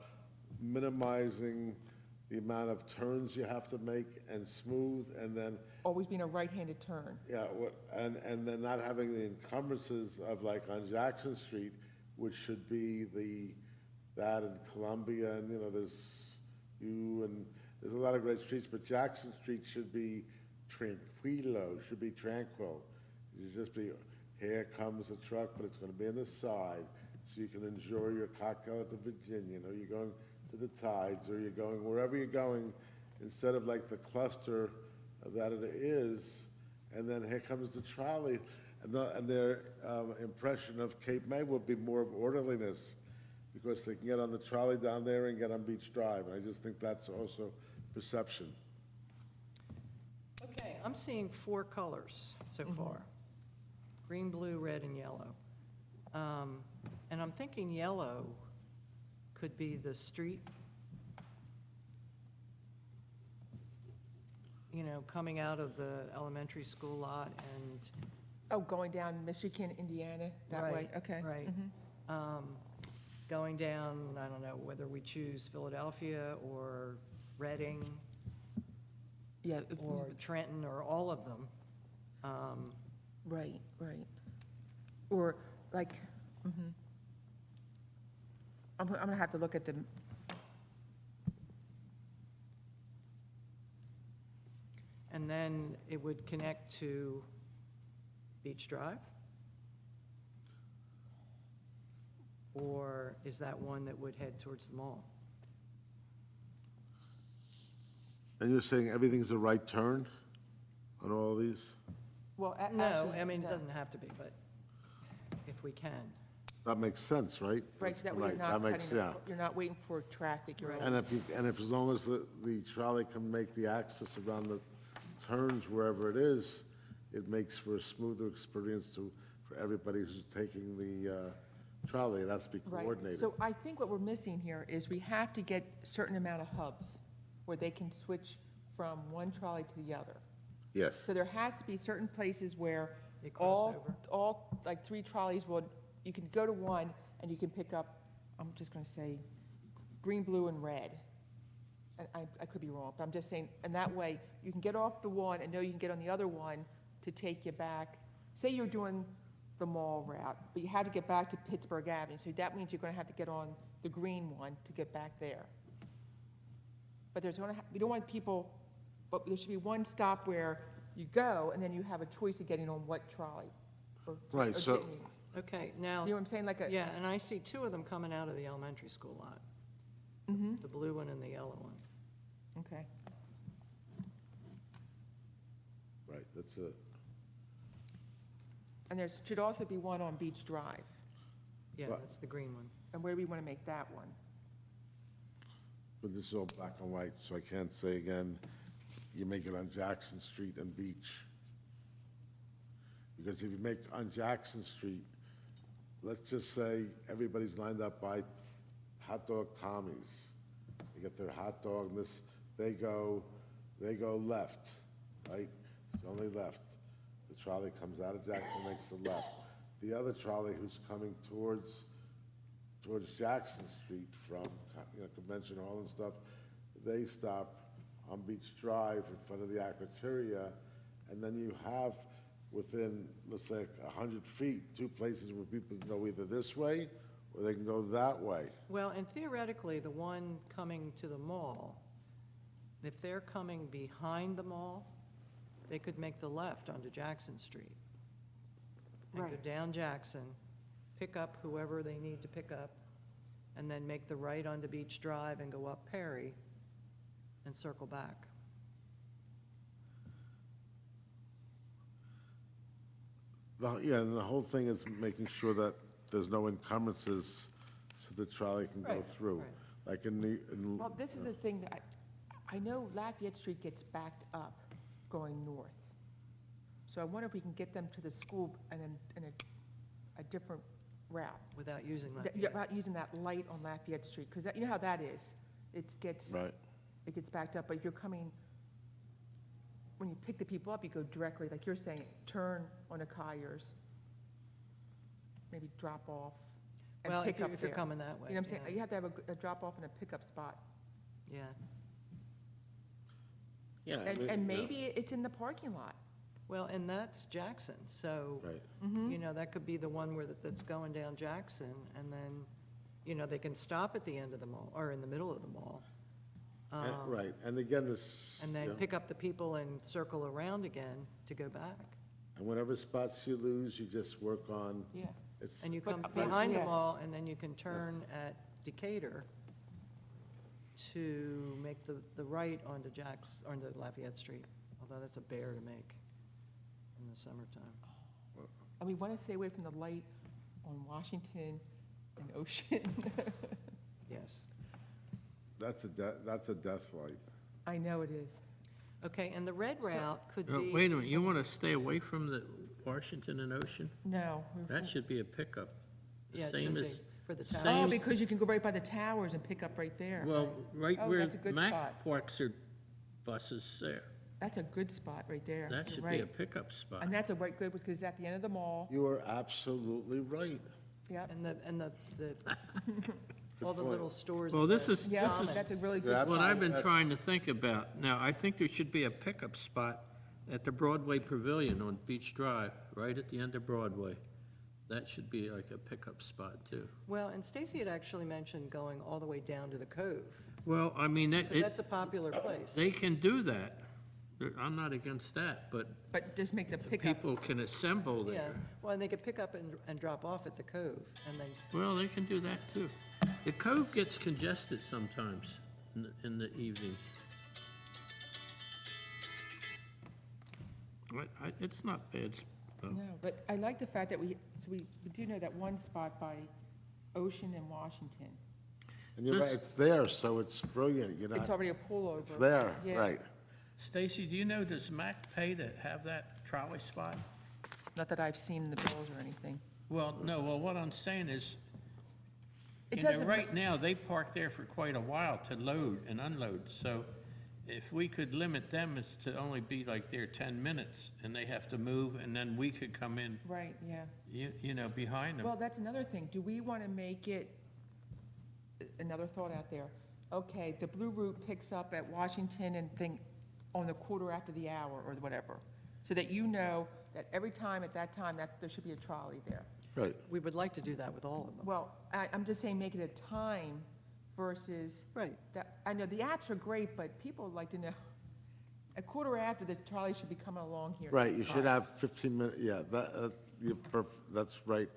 minimizing the amount of turns you have to make and smooth, and then, Always being a right-handed turn. yeah, and then not having the encumbrances of like on Jackson Street, which should be that in Columbia, and, there's a lot of great streets, but Jackson Street should be tranquilo, should be tranquil. You should just be, here comes a truck, but it's gonna be on the side, so you can enjoy your cocktail at the Virginian, or you're going to the Tides, or you're going wherever you're going, instead of like the cluster that it is, and then here comes the trolley, and their impression of Cape May will be more of orderliness, because they can get on the trolley down there and get on Beach Drive, and I just think that's also perception. Okay, I'm seeing 4 colors so far. Green, blue, red, and yellow. And I'm thinking yellow could be the street, coming out of the elementary school lot and. Oh, going down Michigan, Indiana, that way? Right, Okay. Right. Going down, I don't know whether we choose Philadelphia or Reading Yeah, or Trenton or all of them. right. Or like, I'm gonna have to look at the, And then it would connect to Beach Drive? Or is that one that would head towards the mall? And you're saying everything's a right turn on all of these? well, No, actually. I mean, it no. doesn't have to be, but if we can. That makes sense, right? Right, so that way you're Right, not that makes- cutting, yeah. you're not waiting for traffic, you're. Right. And if as long as the trolley can make the access around the turns wherever it is, it makes for a smoother experience for everybody who's taking the trolley. It has to be Right. coordinated. So I think what we're missing here is we have to get a certain amount of hubs where they can switch from one trolley to the other. Yes, So there has to be certain places where They cross over. all, like 3 trolleys will, you can go to one and you can pick up, I'm just gonna say, green, blue, and red. And I could be wrong, but I'm just saying, and that way, you can get off the one and know you can get on the other one to take you back. Say you're doing the mall route, but you have to get back to Pittsburgh Avenue, so that means you're gonna have to get on the green one to get back there. But we don't want people, but there should be one stop where you go, and then you have a choice of getting on what trolley. Right, so- getting you. Okay, now, You know what I'm saying, like a. yeah, and I see 2 of them coming out of the elementary school lot. The blue one and the yellow one. Okay, right, that's it. and there should also be one on Beach Drive, Yeah, What? that's the green one. and where do we want to make that one? But this is all black and white, so I can't say again, you make it on Jackson Street and Beach. Because if you make on Jackson Street, let's just say everybody's lined up by Hot Dog Tommy's. They get their hot dog, and they go left, right? It's only left. The trolley comes out of Jackson, makes the left. The other trolley who's coming towards Jackson Street from, Convention Hall and stuff, they stop on Beach Drive in front of the Acroteria, and then you have within, let's say, 100 feet, 2 places where people can go either this way or they can go that way. Well, and theoretically, the one coming to the mall, if they're coming behind the mall, they could make the left onto Jackson Street. And go Right. down Jackson pick up whoever they need to pick up, and then make the right onto Beach Drive and go up Perry and circle back. Yeah, and the whole thing is making sure that there's no encumbrances so the trolley can go Right, through. right. Like Well, this is the thing, that I know Lafayette Street gets backed up going north. So I wonder if we can get them to the school in a different route. Without using That- that. yeah, About using that light on Lafayette Street, because you know how that is. It gets backed up, but if you're coming, when you pick the people up, you go directly, like you're saying, turn on the Colliers, maybe drop off and Well, pick up if you're there. coming that way. You know what I'm saying? yeah. You have to have a drop off and a pickup spot. Yeah, Yeah. And maybe it's in the parking lot. well, and that's Jackson, so, Right. Mm-hmm. you know, that could be the one that's going down Jackson, and then, you know, they can stop at the end of the mall, or in the middle of the mall. Right, and again, this. And you then know, pick up the people and circle around again to go back. And whatever spots you lose, you just work on, Yeah. it's. And you But- come but- behind the yeah. mall, and then you can turn at Decatur to make the right onto onto Lafayette Street, although that's a bear to make in the summertime. And we want to stay away from the light on Washington and Ocean. Yes. That's a death light. I know it is. Okay, and the red route could be. Wait a minute, you want to stay away from the Washington and Ocean? No. That should be a pickup. The Yeah, it same should as, be, for the same- town. Oh, because you can go right by the towers and pick up right there. well, right Oh, where that's a good Mac spot. parks their buses there. That's a good spot right there. That You're should be a right. pickup spot. And that's a right good, because it's at the end of the mall. You are absolutely right. Yep. And the all the point. little stores. Well, at this the is- Yeah, Commons. that's a really You're good What spot. I've been That's- trying to think about, now, I think there should be a pickup spot at the Broadway Pavilion on Beach Drive, right at the end of Broadway. That should be like a pickup spot, too. Well, and Stacy had actually mentioned going all the way down to the Cove, Well, I mean, 'cause that's a popular place. they can do that. I'm not against that, but But just make the pickup. people can assemble Yeah, there. well, and they could pick up and drop off at the Cove, and then, Well, they can do that, too. The Cove gets congested sometimes in the evenings. It's not bad, though. No, but I like the fact that we do know that one spot by Ocean and Washington. And you're right, This- it's there, so it's brilliant, you're It's not, already a pullover. it's there, Yeah. right. Stacy, do you know, does Mac pay to have that trolley spot? Not that I've seen in the bills or anything. Well, no, well, what I'm saying is, It you know, doesn't, right now, they park there for quite a while to load and unload. So if we could limit them as to only be like there 10 minutes, and they have to move, and then we could come in, right, yeah. you know, behind them. Well, that's another thing. Do we want to make it, another thought out there, okay, the Blue Route picks up at Washington and think on the quarter after the hour or whatever, so that you know that every time at that time, that there should be a trolley there. Right. we would like to do that with all of them. Well, I'm just saying make it a time versus Right, that, I know the apps are great, but people like to know, a quarter after, the trolley should be coming along here. Right, you should have 15 minutes, yeah, that's right.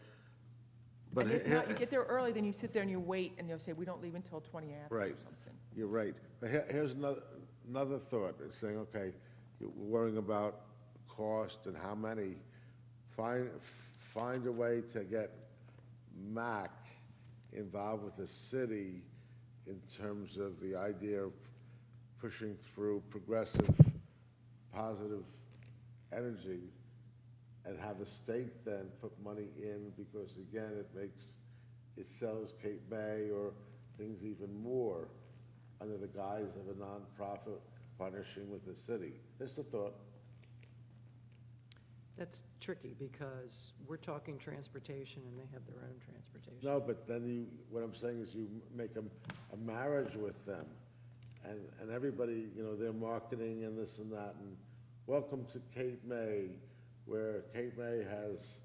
But And if here- not, you get there early, then you sit there and you wait, and they'll say, we don't leave until 20 after or Right. something. You're right. But here's another thought, is saying, okay, you're worrying about cost and how many. Find a way to get MAC involved with the city in terms of the idea of pushing through progressive, positive energy, and have the state then put money in, because again, it sells Cape May or things even more under the guise of a nonprofit partnership with the city. Just a thought. that's tricky, because we're talking transportation, and they have their own transportation. No, but then what I'm saying is you make a marriage with them, and everybody, you know, their marketing and this and that, and welcome to Cape May, where Cape May has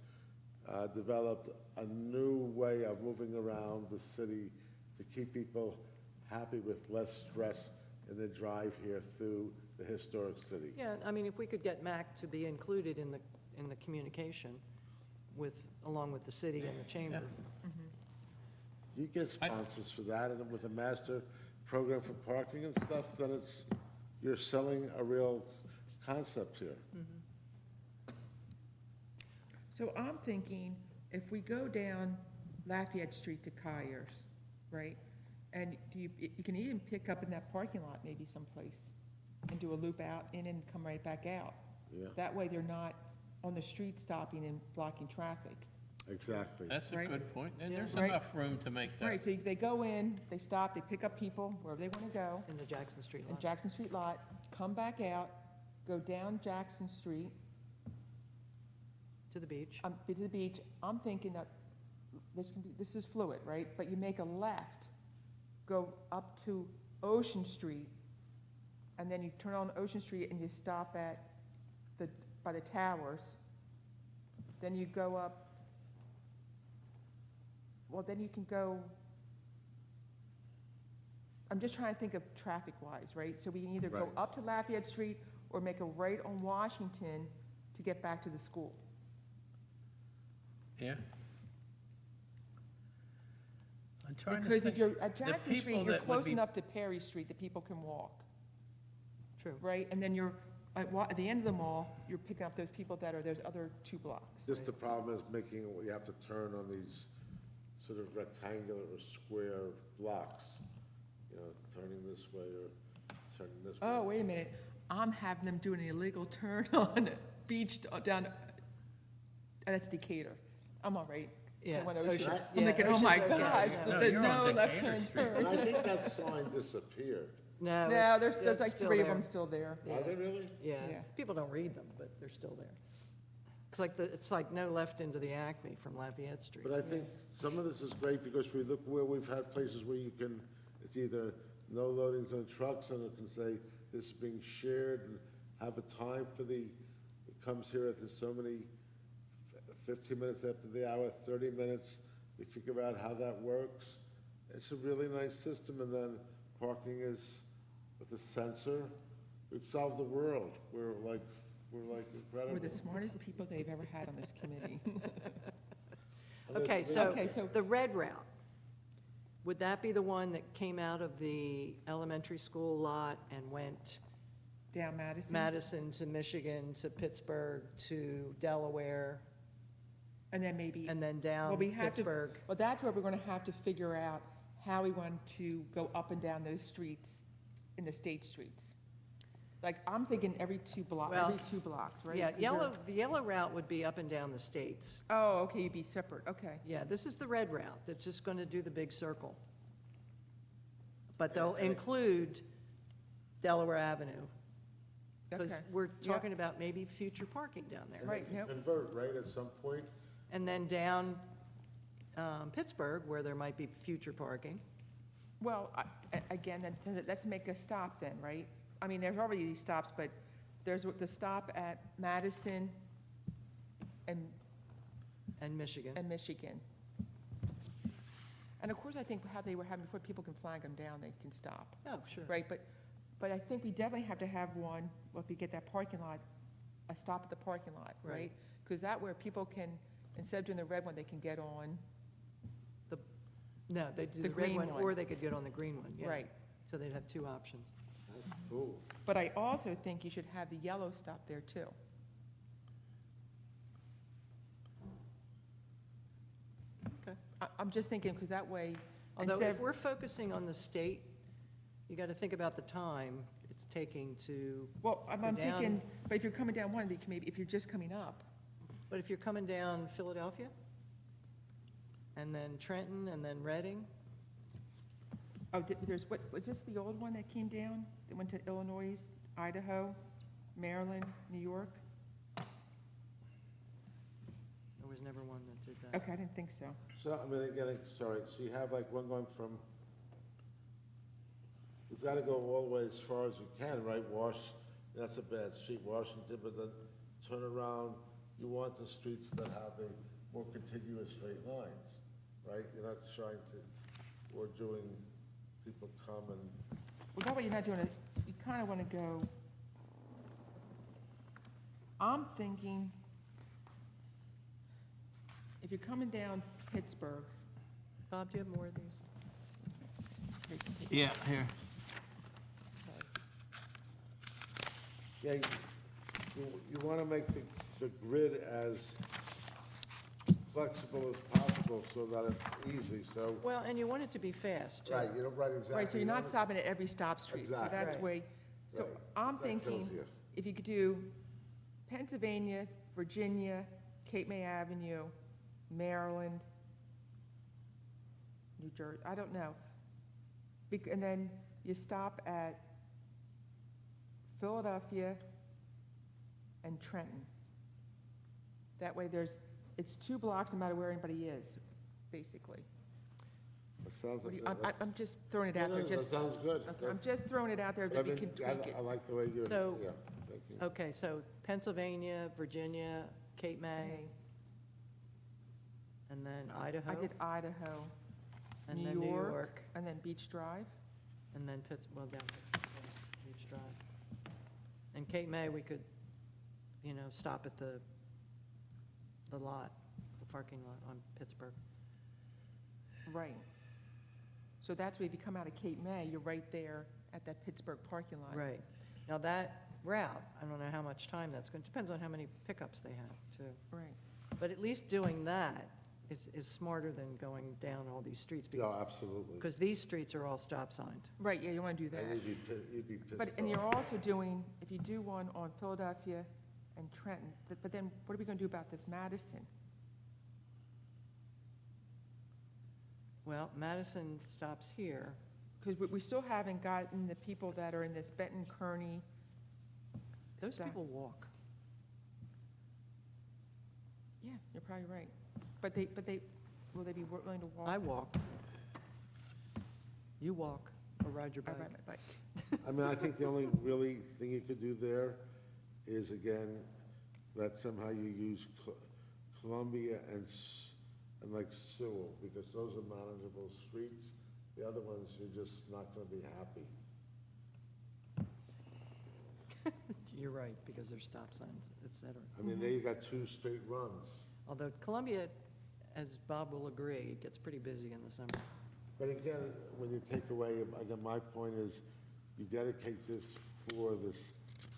developed a new way of moving around the city to keep people happy with less stress in the drive here through the historic city. Yeah, I mean, if we could get MAC to be included in the communication with along with the city and the chamber. You get sponsors for that, and with a master program for parking and stuff, then you're selling a real concept here. So I'm thinking, if we go down Lafayette Street to Conyers, right? And you can even pick up in that parking lot maybe someplace and do a loop out in and come right back out. Yeah, That way they're not on the street stopping and blocking traffic. exactly. That's a Right. good point, and Yeah. there's Right. enough room to make Right, that. so they go in, they stop, they pick up people wherever they want to go, In the Jackson Street in lot. Jackson Street lot, come back out, go down Jackson Street, To the beach. to the beach. I'm thinking that this is fluid, right? But you make a left, go up to Ocean Street, and then you turn on Ocean Street and you stop by the towers. Then you go up, well, then you can go, I'm just trying to think of traffic-wise, right? So we can either go Right. up to Lafayette Street or make a right on Washington to get back to the school. Yeah. I'm trying to Because if think. you're at The Jackson Street, people you're that would close be- enough to Perry Street that people can walk, True. right? And then you're, at the end of the mall, you're picking up those people that are those other 2 blocks. Just the problem is making, you have to turn on these sort of rectangular or square blocks, you know, turning this way or turning this way. Oh, wait a minute, I'm having them do an illegal turn on Beach down, that's Decatur. I'm all right. Yeah, I went Ocean- Ocean. yeah, I'm thinking, oh my Ocean's okay, gosh, yeah. the No, the you're no on left-hand Decatur turn. And I think that sign disappeared. No, No, there's it's like still 3 of there. them still there. Yeah. Are they really? Yeah, Yeah. people don't read them, but they're still there. It's like no left into the Acme from Lafayette Street. But I think some of this is great because we look where we've had places where you can, it's either no loadings on trucks and it can say this is being shared and have a time for it comes here at so many, 15 minutes after the hour, 30 minutes. We figure out how that works. It's a really nice system, and then parking is with a sensor. We've solved the world. We're like incredible. We're the smartest people they've ever had on this committee. Okay, Okay, so so- the red route, would that be the one that came out of the elementary school lot and went Down Madison. Madison to Michigan to Pittsburgh to Delaware And then maybe. and then Well, down we have to- Pittsburgh? Well, that's where we're gonna have to figure out how we want to go up and down those streets in the state streets. Like, I'm thinking every 2 blocks, Well, every 2 blocks, right? Yeah, 'Cause you're- the yellow route would be up and down the states. Oh, okay, you'd be separate, okay. Yeah, this is the red route that's just going to do the big circle. But they'll include Delaware Avenue, because Okay. we're Yeah. talking about maybe future parking down there. And Right, they can yep. convert, right, at some point? And then down Pittsburgh, where there might be future parking. Well, again, let's make a stop then, right? I mean, there's already these stops, but there's the stop at Madison and And Michigan. Michigan. And of course, I think how they were having before, people can flag them down, they can stop, Oh, sure. right? But I think we definitely have to have one, well, if we get that parking lot, a stop at the parking lot, Right. right? Because that where people can, instead of doing the red one, they can get on, No, they do The the red green one, one. or they could get on the green one, yeah. right? So they'd have 2 options. That's cool. But I also think you should have the yellow stop there too. Okay. I'm just thinking, because that way, Although instead if of, we're focusing on the state, you got to think about the time it's taking to, well, I'm go down. thinking, but if you're coming down one, you can maybe, if you're just coming up, but if you're coming down Philadelphia, and then Trenton, and then Reading, oh, there's, what, was this the old one that came down? That went to Illinois, Idaho, Maryland, New York? there was never one that did that. Okay, I didn't think so. So, I mean, again, sorry, so you have like one going from, you've got to go all the way as far as you can, right? That's a bad street, Washington, but then turn around, you want the streets that have the more contiguous straight lines, right? You're not trying to, or doing, people come and, Well, that way you're not doing it, you kind of want to go, I'm thinking, if you're coming down Pittsburgh, Bob, do you have more of these? Yeah, here. Yeah, you want to make the grid as flexible as possible so that it's easy, so. Well, and you want it to be fast, too. Right, you know, right, exactly. right, so you're You not want it- stopping at every stop street, so Exactly. that's Right. way, so Right. I'm That kills thinking, you. if you could do Pennsylvania, Virginia, Cape May Avenue, Maryland, New Jersey, I don't know. And then you stop at Philadelphia and Trenton. That way it's 2 blocks no matter where anybody is, basically. It sounds What do like. you, I'm just throwing it out there, That just, sounds good. okay, I'm just throwing it out there that we can tweak it. I like the way you're, So- yeah, thank you. Okay, so Pennsylvania, Virginia, Cape May, and then Idaho. I did Idaho, And New then New York. York, and then Beach Drive. and then down Pittsburgh, Beach Drive. And Cape May, we could, stop at the lot, the parking lot on Pittsburgh. Right. So that's where if you come out of Cape May, you're right there at that Pittsburgh parking lot. Right. Now, that route, I don't know how much time that's going, depends on how many pickups they have, too. Right. But at least doing that is smarter than going down all these streets, Yeah, because absolutely. these streets are all stop signed. Right, yeah, you want to do that. And you'd be pissed But, and off. you're also doing, if you do one on Philadelphia and Trenton, but then what are we going to do about this Madison? Well, Madison stops here. Because we still haven't gotten the people that are in this Benton Kearney. Those stuff. people walk. Yeah, you're probably right. But will they be willing to walk? I walk. You walk or ride your I bike. ride my bike. I mean, I think the only really thing you could do there is, again, that somehow you use Columbia and like Sewell, because those are manageable streets. The other ones, you're just not gonna be happy. You're right, because there's stop signs, et cetera. I mean, there you got 2 straight runs. Although Columbia, as Bob will agree, it gets pretty busy in the summer. But again, when you take away, again, my point is, you dedicate this for this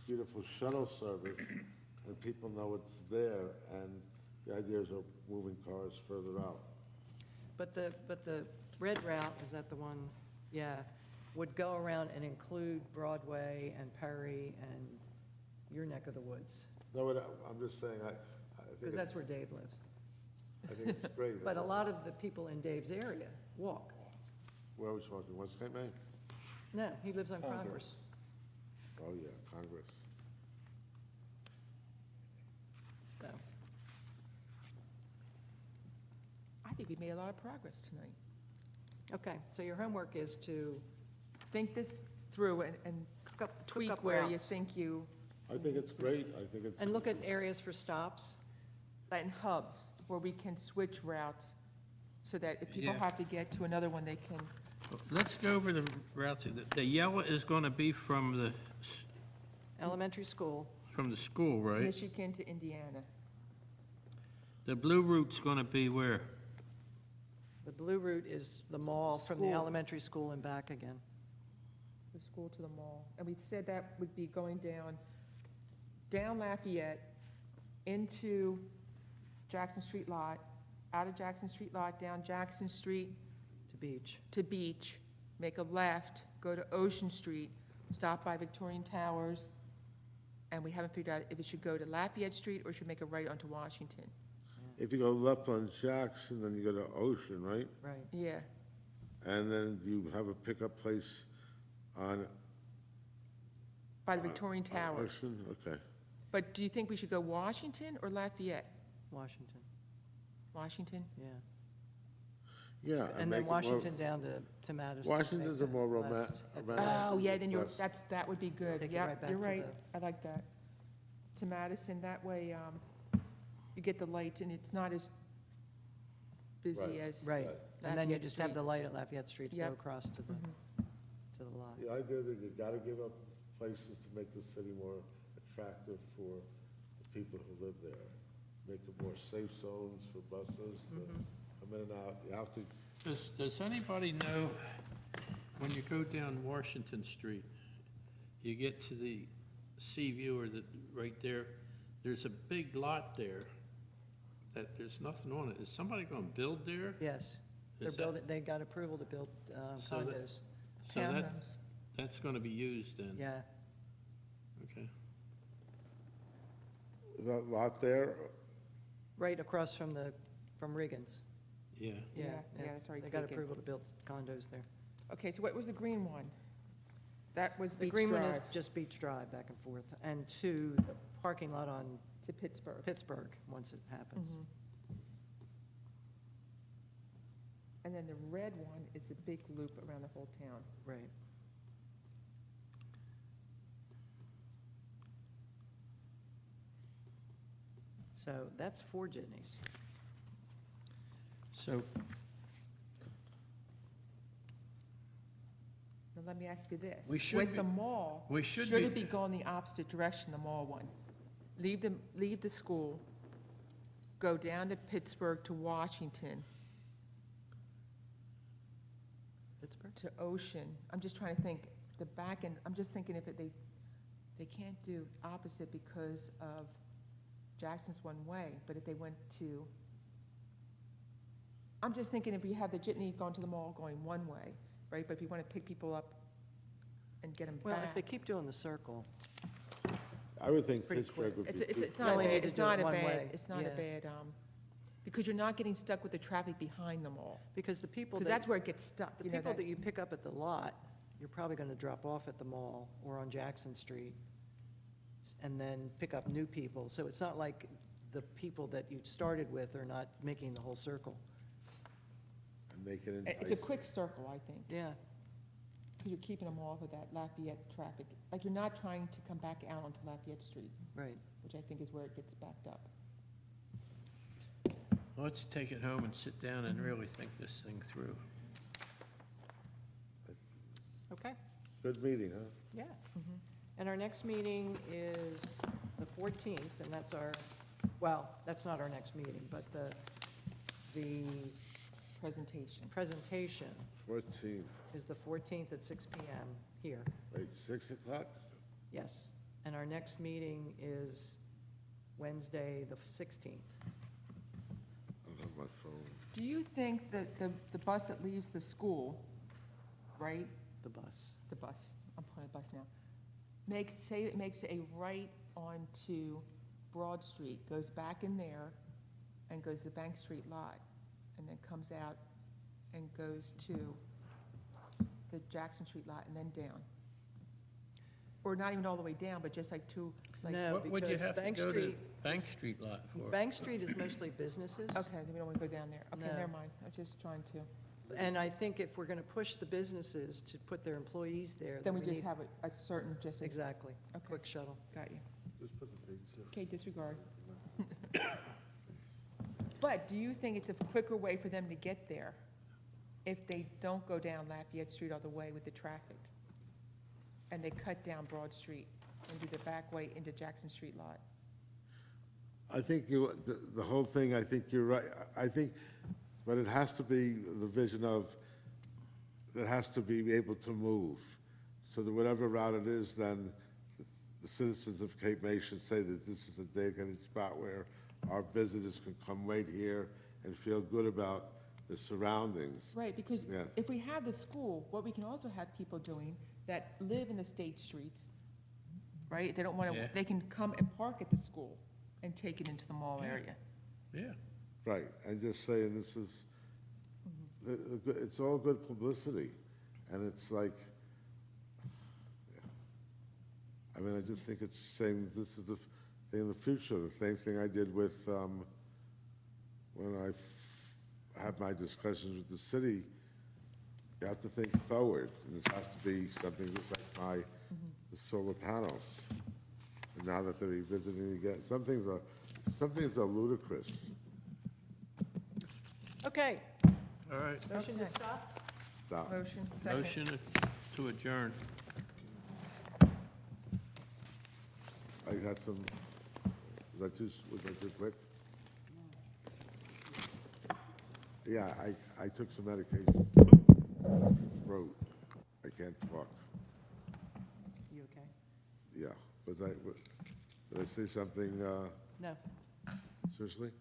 beautiful shuttle service, and people know it's there, and the idea is of moving cars further out. But the red route, is that the one? Yeah, would go around and include Broadway and Perry and your neck of the woods, No, I'm just saying, I think because that's where Dave lives. I think it's great. But a lot of the people in Dave's area walk. Where are we talking, West Cape May? No, he lives on Congress. Oh, yeah, Congress. So, I think we made a lot of progress tonight. okay, so your homework is to Think this through and tweak up where you routes. think you, I think it's great, I think it's. and look at areas for stops. and hubs, where we can switch routes, so that if people Yeah. have to get to another one, they can, Let's go over the routes. The yellow is going to be from the Elementary school, school, right? Michigan to Indiana. The blue route's going to be where? the blue route is the mall from the School. elementary school and back again. The school to the mall. And we said that would be going down Lafayette, into Jackson Street lot, out of Jackson Street lot, down Jackson Street To Beach. to Beach, make a left, go to Ocean Street, stop by Victorian Towers, and we haven't figured out if it should go to Lafayette Street or should make a right onto Washington. If you go left on Jackson, then you go to Ocean, right? Right. Yeah, And then you have a pickup place on. by the Victorian Towers. Ocean, okay. But do you think we should go Washington or Lafayette? Washington, Washington? yeah. Yeah. And make then it more- Washington down to Madison. Washington's a Make more the left romantic. at the Oh, yeah, then Yes. that would be good. Take it Yep, right back you're to right. I like that. To Madison, that way, you get the lights and it's not as busy Right. as. Right, and then you Lafayette just have Street. the light at Lafayette Street to go Yep. across to the lot. The idea that you gotta give up places to make the city more attractive for the people who live there. make it more safe zones for buses to come in and out. You have to, Does anybody know, when you go down Washington Street, you get to the Sea View or right there, there's a big lot there that there's nothing on it. Is somebody gonna build there? Yes, they're Is that- building, they got approval to build So that- condos. So Townhomes. that's gonna be used then? Yeah, Okay. is that lot there? right across from Riggins. Yeah. Yeah, Yeah, that's already they got taken. approval to build condos there. Okay, so what was the green one? That was The Beach green one is Drive just Beach Drive back and forth, and to the parking lot on to Pittsburgh. Pittsburgh, once it happens. Mhm. And then the red one is the big loop around the whole town. Right. So that's 4 jitneys. So, Now, let me ask you this. We should With be- the mall, we should should it be- be going the opposite direction, the mall one? Leave the school, go down to Pittsburgh to Washington, Pittsburgh? to Ocean. I'm just trying to think, the back end, I'm just thinking if they can't do opposite because of Jackson's one way, but if they went to, I'm just thinking if you have the jitney going to the mall going one way, right? But if you want to pick people up and get them back. Well, if they keep doing the circle, I would think pretty Pittsburgh quick. would be It's good. not a only need bad, to it's do it not a one bad, way. it's not a Yeah. bad, because you're not getting stuck with the traffic behind them all. because the people Because that, that's where it gets stuck, the you know, people that, that you pick up at the lot, you're probably going to drop off at the mall or on Jackson Street, and then pick up new people. So it's not like the people that you started with are not making the whole circle. And make it it's a enticing. quick circle, I think, Yeah, because you're keeping them off of that Lafayette traffic. Like, you're not trying to come back out onto Lafayette Street, right. which I think is where it gets backed up. let's take it home and sit down and really think this thing through. Okay. Good meeting, huh? Yeah. And our next meeting is the 14th, and that's our, well, that's not our next meeting, but the Presentation. presentation 14th, is the 14th at 6 PM here, wait, 6 o'clock? yes. And our next meeting is Wednesday, the 16th. I don't have my phone. Do you think that the bus that leaves the school, right, The bus. the bus, I'm pulling a bus now, it makes a right onto Broad Street, goes back in there and goes to Bank Street lot, and then comes out and goes to the Jackson Street lot and then down? Or not even all the way down, but just like to, like, No, What would you because have to Bank go to Street, Bank Street lot for? Bank Street is mostly businesses. okay, then we don't want to go down there. Okay, No. never mind, I was just trying to, And I think if we're going to push the businesses to put their employees there, then we just need- have a certain, just, a- Exactly, Okay. quick shuttle. got you. Just put the dates in. Okay, disregard. But do you think it's a quicker way for them to get there if they don't go down Lafayette Street all the way with the traffic? And they cut down Broad Street and do the back way into Jackson Street lot? I think the whole thing, I think you're right. I think, but it has to be the vision of, it has to be able to move. So that whatever route it is, then the citizens of Cape May should say that this is a dedicated spot where our visitors can come right here and feel good about the surroundings. Right, because Yeah. if we have the school, what we can also have people doing that live in the state streets, right? They don't want Yeah. to, they can come and park at the school and take it into the mall area. Yeah. Right, and just saying this is, it's all good publicity, and it's like, I mean, I just think it's saying this is the thing in the future, the same thing I did with, when I had my discussions with the city, you have to think forward, and this has to be something just like the solar panels. And now that they're revisiting again, some things are ludicrous. Okay, All right. motion to Okay. stop? Stop. Motion, second. Motion to adjourn. I had some, was that too quick? Yeah, I took some medication. Throat, I can't talk, You okay? yeah. Did I say something, No. seriously?